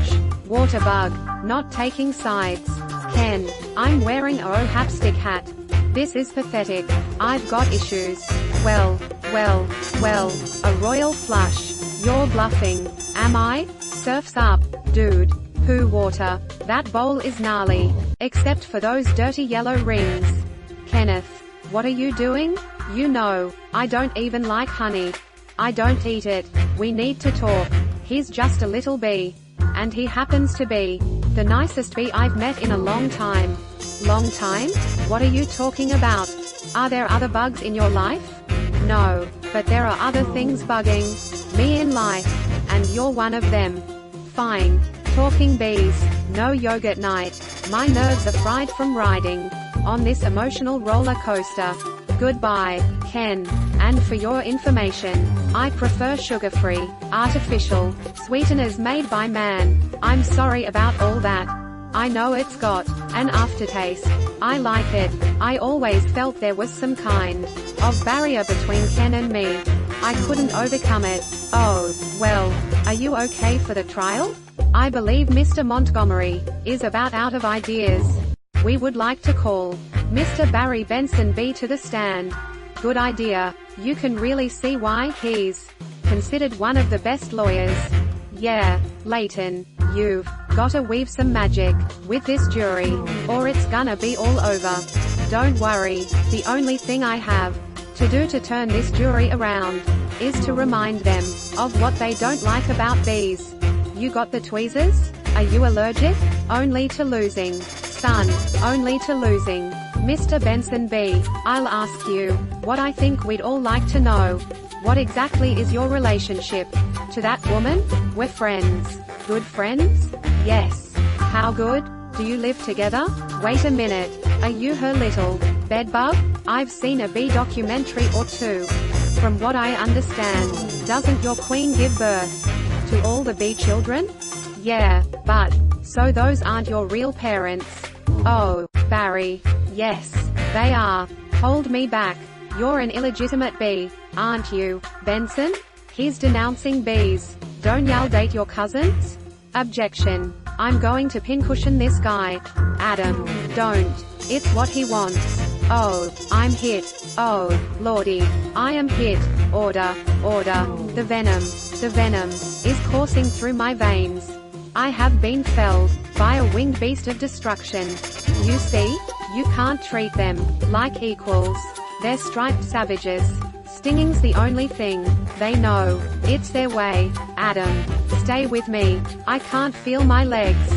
Waterbug. Not taking sides. Ken, I'm wearing a hapstick hat. This is pathetic. I've got issues. Well, a royal flush. You're bluffing. Am I? Surf's up, dude. Poo water. That bowl is gnarly. Except for those dirty yellow rings. Kenneth. What are you doing? You know, I don't even like honey. I don't eat it. We need to talk. He's just a little bee. And he happens to be the nicest bee I've met in a long time. Long time? What are you talking about? Are there other bugs in your life? No, but there are other things bugging me in life. And you're one of them. Fine. Talking bees. No yogurt night. My nerves are fried from riding on this emotional roller coaster. Goodbye, Ken. And for your information, I prefer sugar-free, artificial sweeteners made by man. I'm sorry about all that. I know it's got an aftertaste. I like it. I always felt there was some kind of barrier between Ken and me. I couldn't overcome it. Oh, well, are you okay for the trial? I believe Mr. Montgomery is about out of ideas. We would like to call Mr. Barry Benson B to the stand. Good idea. You can really see why he's considered one of the best lawyers. Yeah, Leighton, you've gotta weave some magic with this jury, or it's gonna be all over. Don't worry, the only thing I have to do to turn this jury around is to remind them of what they don't like about bees. You got the tweezers? Are you allergic? Only to losing. Son, only to losing. Mr. Benson B., I'll ask you what I think we'd all like to know. What exactly is your relationship to that woman? We're friends. Good friends? Yes. How good? Do you live together? Wait a minute. Are you her little bedbug? I've seen a bee documentary or two. From what I understand, doesn't your queen give birth to all the bee children? Yeah, but so those aren't your real parents. Oh, Barry. Yes, they are. Hold me back. You're an illegitimate bee, aren't you, Benson? He's denouncing bees. Don't y'all date your cousins? Objection. I'm going to pincushion this guy. Adam, don't. It's what he wants. Oh, I'm hit. Oh, lordy. I am hit. Order, order. The venom is coursing through my veins. I have been felled by a winged beast of destruction. You see? You can't treat them like equals. They're striped savages. Stinging's the only thing they know. It's their way. Adam, stay with me. I can't feel my legs.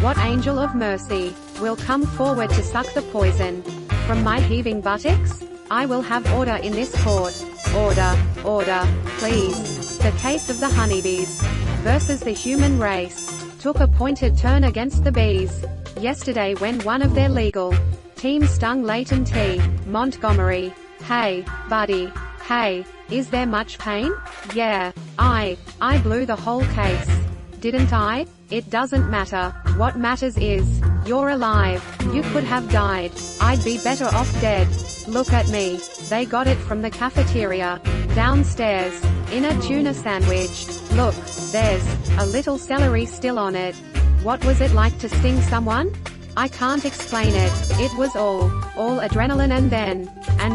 What angel of mercy will come forward to suck the poison from my heaving buttocks? I will have order in this court. Order, order, please. The case of the honeybees versus the human race took a pointed turn against the bees yesterday when one of their legal team stung Leighton T. Montgomery. Hey, buddy. Hey, is there much pain? Yeah, I blew the whole case. Didn't I? It doesn't matter. What matters is, you're alive. You could have died. I'd be better off dead. Look at me. They got it from the cafeteria downstairs in a tuna sandwich. Look, there's a little celery still on it. What was it like to sting someone? I can't explain it. It was all adrenaline and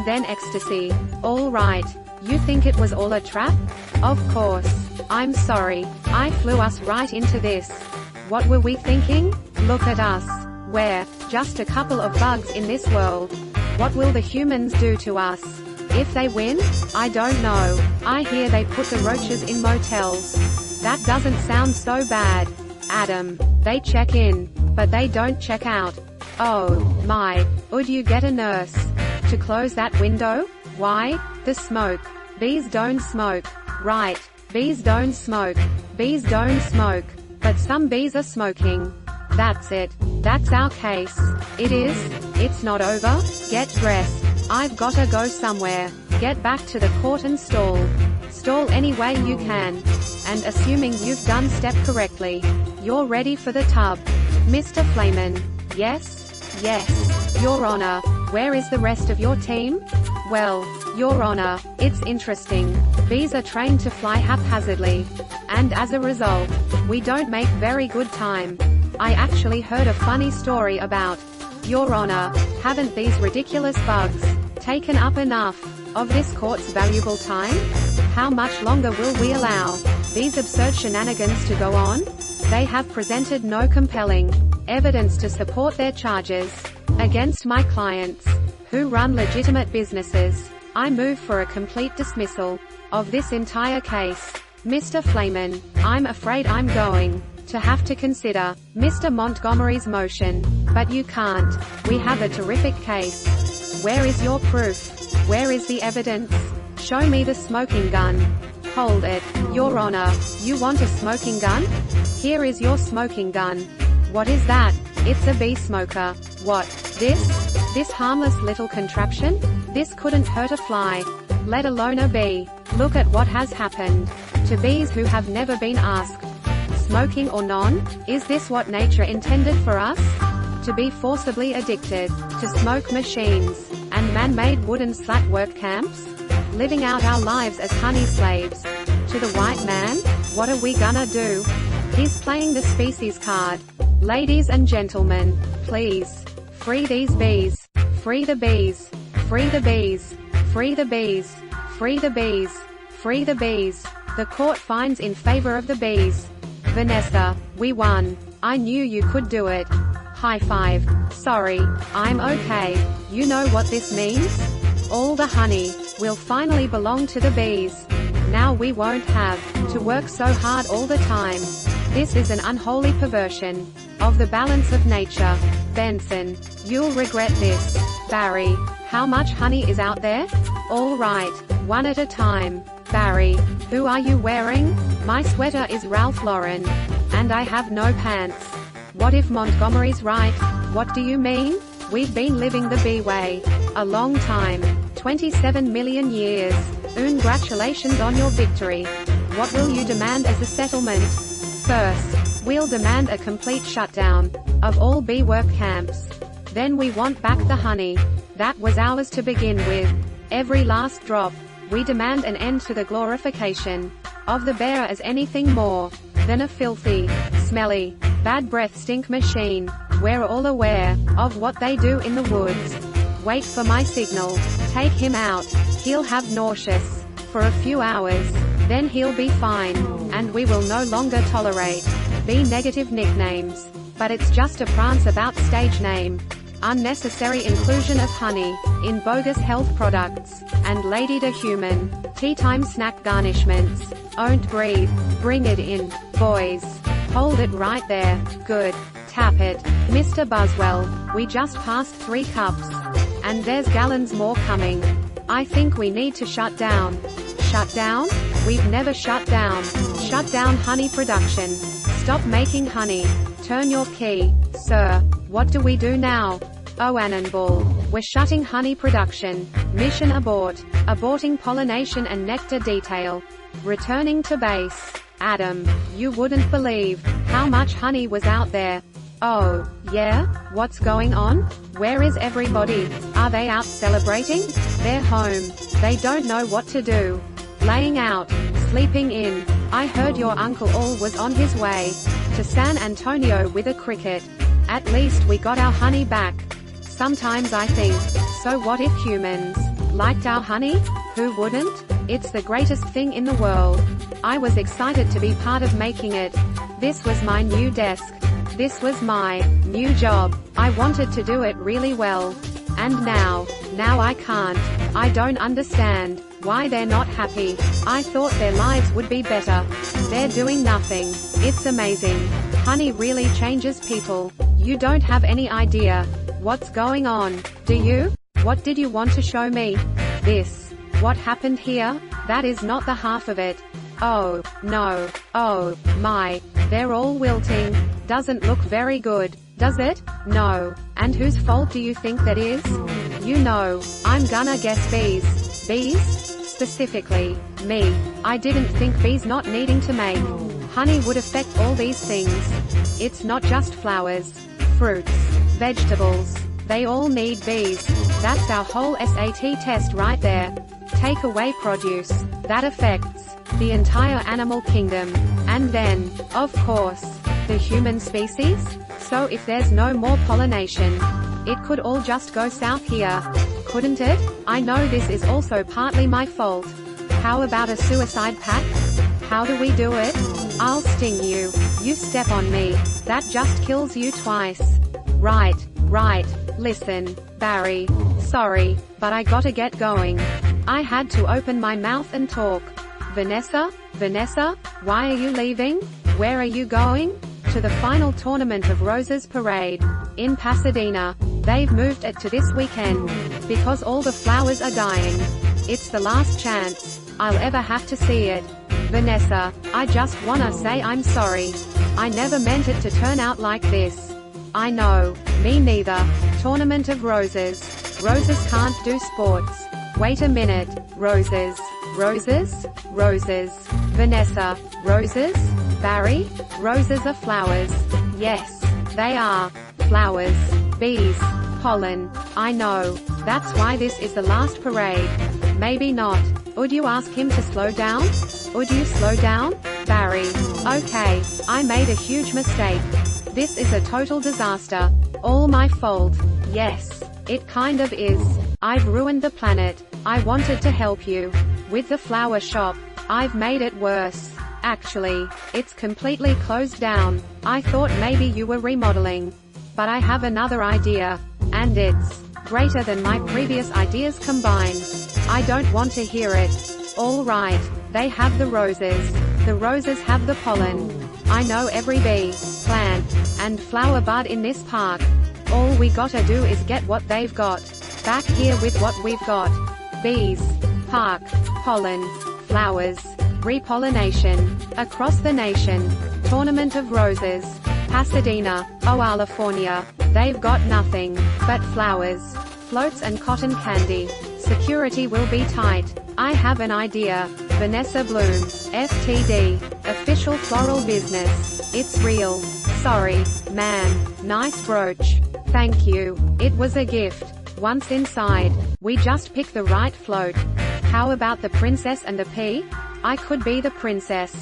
then ecstasy. All right. You think it was all a trap? Of course. I'm sorry. I flew us right into this. What were we thinking? Look at us. We're just a couple of bugs in this world. What will the humans do to us? If they win? I don't know. I hear they put the roaches in motels. That doesn't sound so bad. Adam. They check in, but they don't check out. Oh, my. Would you get a nurse to close that window? Why? The smoke. Bees don't smoke. Right. Bees don't smoke. Bees don't smoke. But some bees are smoking. That's it. That's our case. It is? It's not over? Get dressed. I've gotta go somewhere. Get back to the court and stall. Stall any way you can. And assuming you've done step correctly, you're ready for the tub. Mr. Flamen. Yes? Yes. Your Honor. Where is the rest of your team? Well, Your Honor, it's interesting. Bees are trained to fly haphazardly. And as a result, we don't make very good time. I actually heard a funny story about. Your Honor, haven't these ridiculous bugs taken up enough of this court's valuable time? How much longer will we allow these absurd shenanigans to go on? They have presented no compelling evidence to support their charges against my clients, who run legitimate businesses. I move for a complete dismissal of this entire case. Mr. Flamen, I'm afraid I'm going to have to consider Mr. Montgomery's motion. But you can't. We have a terrific case. Where is your proof? Where is the evidence? Show me the smoking gun. Hold it. Your Honor, you want a smoking gun? Here is your smoking gun. What is that? It's a bee smoker. What? This harmless little contraption? This couldn't hurt a fly, let alone a bee. Look at what has happened to bees who have never been asked. Smoking or non? Is this what nature intended for us? To be forcibly addicted to smoke machines and man-made wooden slat work camps? Living out our lives as honey slaves to the white man? What are we gonna do? He's playing the species card. Ladies and gentlemen, please, free these bees. Free the bees. Free the bees. Free the bees. Free the bees. Free the bees. The court finds in favor of the bees. Vanessa, we won. I knew you could do it. High five. Sorry, I'm okay. You know what this means? All the honey will finally belong to the bees. Now we won't have to work so hard all the time. This is an unholy perversion of the balance of nature. Benson, you'll regret this. Barry, how much honey is out there? All right, one at a time. Barry, who are you wearing? My sweater is Ralph Lauren. And I have no pants. What if Montgomery's right? What do you mean? We've been living the bee way a long time. 27 million years. Congratulations on your victory. What will you demand as a settlement? First, we'll demand a complete shutdown of all bee work camps. Then we want back the honey that was ours to begin with. Every last drop. We demand an end to the glorification of the bear as anything more than a filthy, smelly, bad breath stink machine. We're all aware of what they do in the woods. Wait for my signal. Take him out. He'll have nauseous for a few hours. Then he'll be fine. And we will no longer tolerate B-negative nicknames. But it's just a prance about stage name. Unnecessary inclusion of honey in bogus health products. And Lady the Human. Tea time snack garnishments. Don't breathe. Bring it in, boys. Hold it right there. Good. Tap it. Mr. Buswell, we just passed 3 cups. And there's gallons more coming. I think we need to shut down. Shut down? We've never shut down. Shut down honey production. Stop making honey. Turn your key, sir. What do we do now? Oh, Annenball. We're shutting honey production. Mission abort. Aborting pollination and nectar detail. Returning to base. Adam, you wouldn't believe how much honey was out there. Oh, yeah? What's going on? Where is everybody? Are they out celebrating? They're home. They don't know what to do. Laying out. Sleeping in. I heard your Uncle Al was on his way to San Antonio with a cricket. At least we got our honey back. Sometimes I think, so what if humans liked our honey? Who wouldn't? It's the greatest thing in the world. I was excited to be part of making it. This was my new desk. This was my new job. I wanted to do it really well. And now I can't. I don't understand why they're not happy. I thought their lives would be better. They're doing nothing. It's amazing. Honey really changes people. You don't have any idea what's going on, do you? What did you want to show me? This. What happened here? That is not the half of it. Oh, no. Oh, my. They're all wilting. Doesn't look very good, does it? No. And whose fault do you think that is? You know, I'm gonna guess bees. Bees? Specifically, me. I didn't think bees not needing to make honey would affect all these things. It's not just flowers, fruits, vegetables. They all need bees. That's our whole SAT test right there. Take away produce. That affects the entire animal kingdom. And then, of course, the human species? So if there's no more pollination, it could all just go south here, couldn't it? I know this is also partly my fault. How about a suicide pact? How do we do it? I'll sting you. You step on me. That just kills you twice. Right. Listen, Barry. Sorry, but I gotta get going. I had to open my mouth and talk. Vanessa, why are you leaving? Where are you going? To the final Tournament of Roses parade. In Pasadena. They've moved it to this weekend. Because all the flowers are dying. It's the last chance I'll ever have to see it. Vanessa, I just wanna say I'm sorry. I never meant it to turn out like this. I know, me neither. Tournament of Roses. Roses can't do sports. Wait a minute. Roses. Vanessa. Roses? Barry? Roses are flowers. Yes, they are. Flowers. Bees. Pollen. I know. That's why this is the last parade. Maybe not. Would you ask him to slow down? Would you slow down? Barry. Okay, I made a huge mistake. This is a total disaster. All my fault. Yes, it kind of is. I've ruined the planet. I wanted to help you. With the flower shop. I've made it worse. Actually, it's completely closed down. I thought maybe you were remodeling. But I have another idea. And it's greater than my previous ideas combined. I don't want to hear it. All right, they have the roses. The roses have the pollen. I know every bee, plant, and flower bud in this park. All we gotta do is get what they've got. Back here with what we've got. Bees, park, pollen, flowers, repollination. Across the nation. Tournament of Roses. Pasadena, California. They've got nothing but flowers, floats and cotton candy. Security will be tight. I have an idea. Vanessa Bloom, FTD, official floral business. It's real. Sorry, man. Nice brooch. Thank you. It was a gift. Once inside, we just pick the right float. How about the princess and the pea? I could be the princess.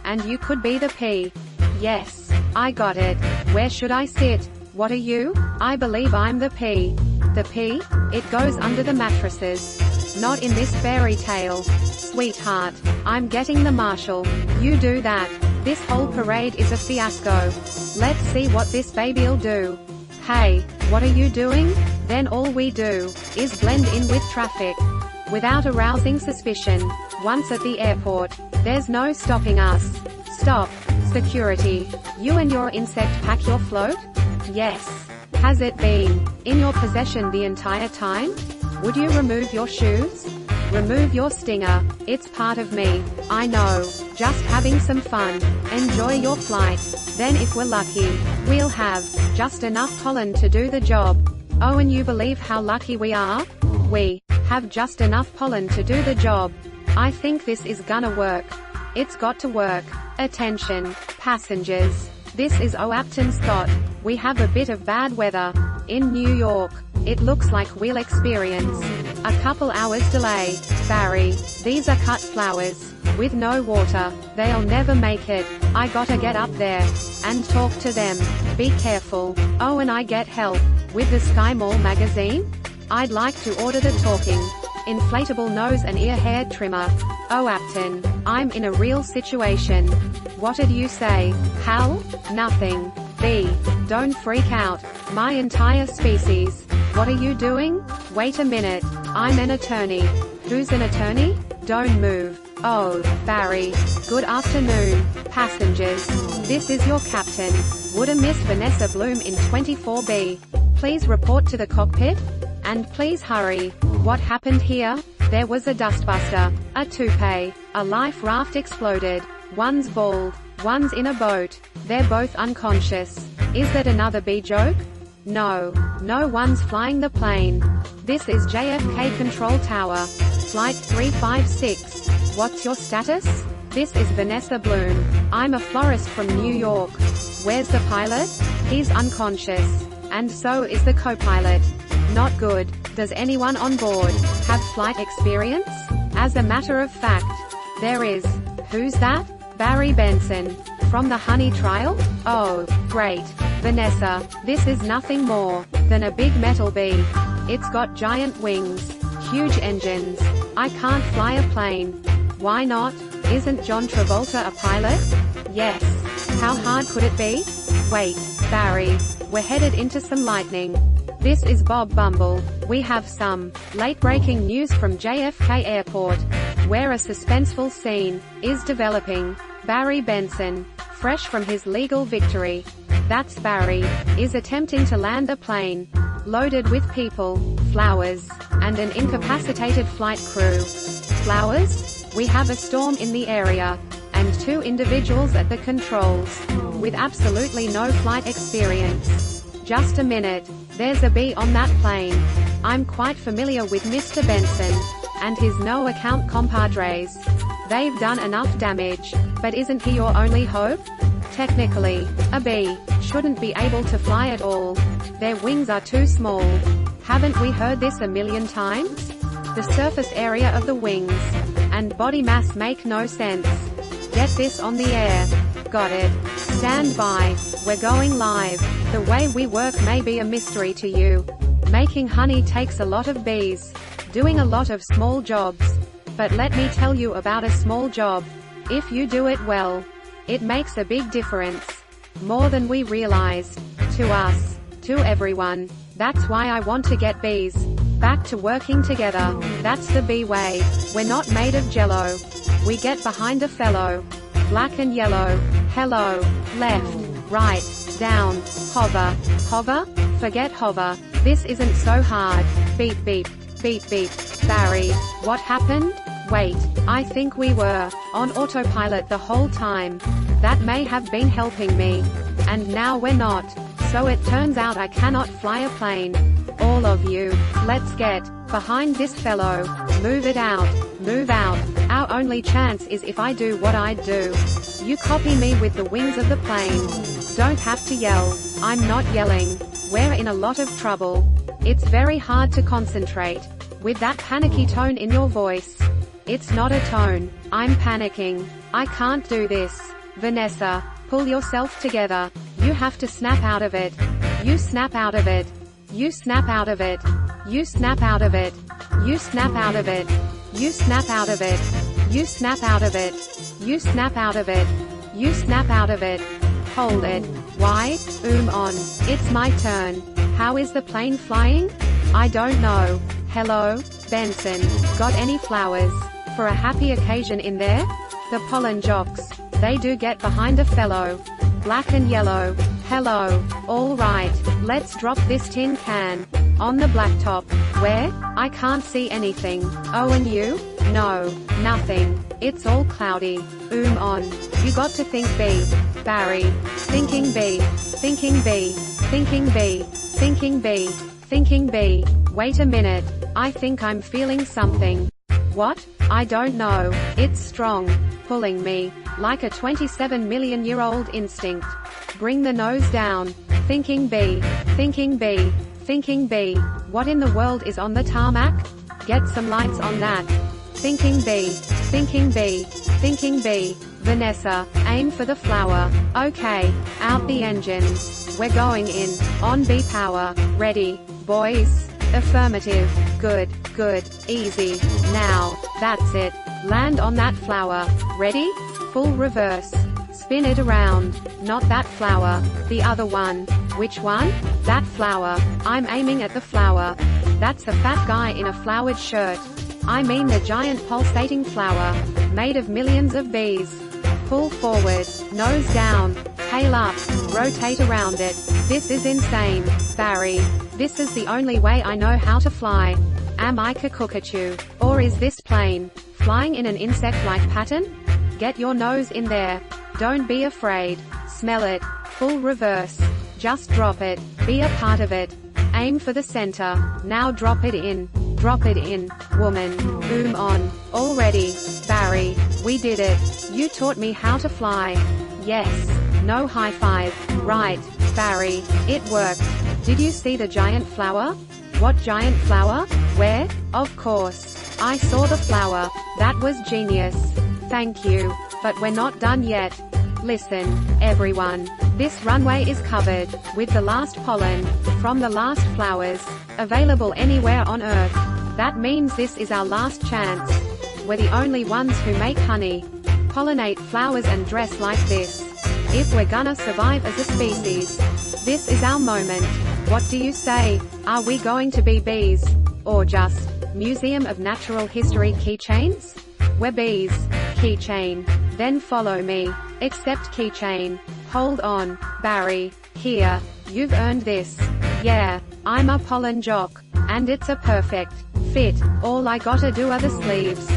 And you could be the pea. Yes, I got it. Where should I sit? What are you? I believe I'm the pea. The pea? It goes under the mattresses. Not in this fairy tale. Sweetheart, I'm getting the marshal. You do that. This whole parade is a fiasco. Let's see what this baby'll do. Hey, what are you doing? Then all we do is blend in with traffic. Without arousing suspicion. Once at the airport, there's no stopping us. Stop. Security. You and your insect pack your float? Yes. Has it been in your possession the entire time? Would you remove your shoes? Remove your stinger. It's part of me. I know. Just having some fun. Enjoy your flight. Then if we're lucky, we'll have just enough pollen to do the job. Oh, and you believe how lucky we are? We have just enough pollen to do the job. I think this is gonna work. It's got to work. Attention, passengers. This is O'Apton Scott. We have a bit of bad weather. In New York. It looks like we'll experience a couple hours delay. Barry, these are cut flowers. With no water. They'll never make it. I gotta get up there and talk to them. Be careful. Oh, and I get help with the Sky Mall magazine? I'd like to order the talking inflatable nose and ear hair trimmer. Oh Apton, I'm in a real situation. What'd you say? Hal? Nothing. B. Don't freak out. My entire species. What are you doing? Wait a minute. I'm an attorney. Who's an attorney? Don't move. Oh, Barry. Good afternoon, passengers. This is your captain. Would a Miss Vanessa Bloom in 24B please report to the cockpit? And please hurry. What happened here? There was a dustbuster, a toupee, a life raft exploded. One's bald, one's in a boat. They're both unconscious. Is that another B joke? No. No one's flying the plane. This is JFK Control Tower. Flight 356. What's your status? This is Vanessa Bloom. I'm a florist from New York. Where's the pilot? He's unconscious. And so is the co-pilot. Not good. Does anyone on board have flight experience? As a matter of fact, there is. Who's that? Barry Benson. From the Honey Trial? Oh, great. Vanessa, this is nothing more than a big metal bee. It's got giant wings, huge engines. I can't fly a plane. Why not? Isn't John Travolta a pilot? Yes. How hard could it be? Wait, Barry. We're headed into some lightning. This is Bob Bumble. We have some late-breaking news from JFK Airport, where a suspenseful scene is developing. Barry Benson, fresh from his legal victory, that's Barry, is attempting to land a plane loaded with people, flowers, and an incapacitated flight crew. Flowers? We have a storm in the area, and 2 individuals at the controls, with absolutely no flight experience. Just a minute. There's a bee on that plane. I'm quite familiar with Mr. Benson and his no-account compadres. They've done enough damage. But isn't he your only hope? Technically, a bee shouldn't be able to fly at all. Their wings are too small. Haven't we heard this a million times? The surface area of the wings and body mass make no sense. Get this on the air. Got it. Stand by. We're going live. The way we work may be a mystery to you. Making honey takes a lot of bees, doing a lot of small jobs. But let me tell you about a small job. If you do it well, it makes a big difference. More than we realize. To us. To everyone. That's why I want to get bees back to working together. That's the bee way. We're not made of jello. We get behind a fellow. Black and yellow. Hello. Left. Right. Down. Hover. Hover? Forget hover. This isn't so hard. Beep beep. Beep beep. Barry. What happened? Wait. I think we were on autopilot the whole time. That may have been helping me. And now we're not. So it turns out I cannot fly a plane. All of you, let's get behind this fellow. Move it out. Move out. Our only chance is if I do what I do. You copy me with the wings of the plane. Don't have to yell. I'm not yelling. We're in a lot of trouble. It's very hard to concentrate with that panicky tone in your voice. It's not a tone. I'm panicking. I can't do this. Vanessa, pull yourself together. You have to snap out of it. You snap out of it. You snap out of it. You snap out of it. You snap out of it. You snap out of it. You snap out of it. You snap out of it. You snap out of it. Hold it. Why? On. It's my turn. How is the plane flying? I don't know. Hello, Benson. Got any flowers for a happy occasion in there? The pollen jocks. They do get behind a fellow. Black and yellow. Hello. All right. Let's drop this tin can on the blacktop. Where? I can't see anything. Oh, and you? No. Nothing. It's all cloudy. On. You got to think B. Barry. Thinking B. Thinking B. Thinking B. Thinking B. Thinking B. Wait a minute. I think I'm feeling something. What? I don't know. It's strong. Pulling me. Like a 27-million-year-old instinct. Bring the nose down. Thinking B. Thinking B. Thinking B. What in the world is on the tarmac? Get some lights on that. Thinking B. Thinking B. Thinking B. Vanessa, aim for the flower. Okay. Out the engines. We're going in. On B power. Ready. Boys. Affirmative. Good, good, easy. Now, that's it. Land on that flower. Ready? Full reverse. Spin it around. Not that flower. The other one. Which one? That flower. I'm aiming at the flower. That's a fat guy in a flowered shirt. I mean the giant pulsating flower, made of millions of bees. Pull forward, nose down, tail up, rotate around it. This is insane, Barry. This is the only way I know how to fly. Am I cuckoo? Or is this plane flying in an insect-like pattern? Get your nose in there. Don't be afraid. Smell it. Full reverse. Just drop it. Be a part of it. Aim for the center. Now drop it in. Drop it in, woman. Boom on. All ready. Barry, we did it. You taught me how to fly. Yes. No high five. Right, Barry. It worked. Did you see the giant flower? What giant flower? Where? Of course. I saw the flower. That was genius. Thank you. But we're not done yet. Listen, everyone. This runway is covered with the last pollen from the last flowers available anywhere on Earth. That means this is our last chance. We're the only ones who make honey, pollinate flowers and dress like this. If we're gonna survive as a species, this is our moment. What do you say? Are we going to be bees? Or just Museum of Natural History keychains? We're bees. Keychain. Then follow me. Accept keychain. Hold on, Barry. Here. You've earned this. Yeah, I'm a pollen jock. And it's a perfect fit. All I gotta do are the sleeves.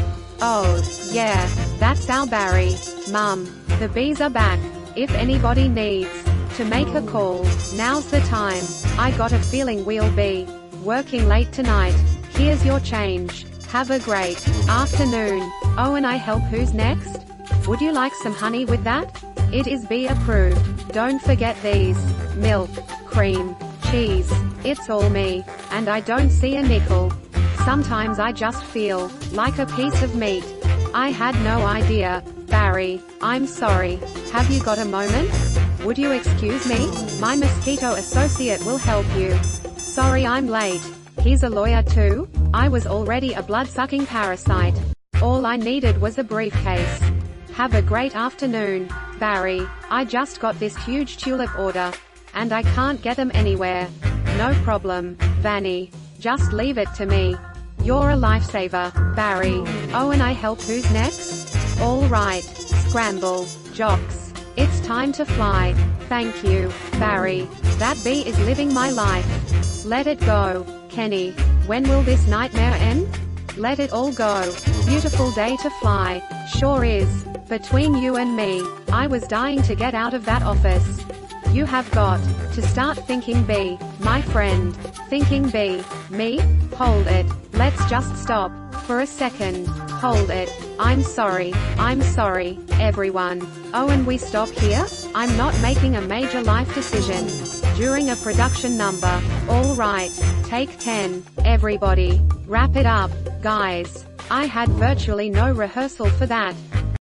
Oh, yeah, that's our Barry. Mum, the bees are back. If anybody needs to make a call, now's the time. I got a feeling we'll be working late tonight. Here's your change. Have a great afternoon. Oh, and I help. Who's next? Would you like some honey with that? It is bee approved. Don't forget these. Milk, cream, cheese. It's all me. And I don't see a nickel. Sometimes I just feel like a piece of meat. I had no idea. Barry, I'm sorry. Have you got a moment? Would you excuse me? My mosquito associate will help you. Sorry I'm late. He's a lawyer too? I was already a blood-sucking parasite. All I needed was a briefcase. Have a great afternoon, Barry. I just got this huge tulip order, and I can't get them anywhere. No problem, Vanny. Just leave it to me. You're a lifesaver, Barry. Oh, and I help. Who's next? All right. Scramble, jocks. It's time to fly. Thank you, Barry. That bee is living my life. Let it go, Kenny. When will this nightmare end? Let it all go. Beautiful day to fly. Sure is. Between you and me, I was dying to get out of that office. You have got to start thinking bee, my friend. Thinking bee. Me? Hold it. Let's just stop for a second. Hold it. I'm sorry, everyone. Oh, and we stop here? I'm not making a major life decision during a production number. All right, take 10. Everybody, wrap it up, guys. I had virtually no rehearsal for that.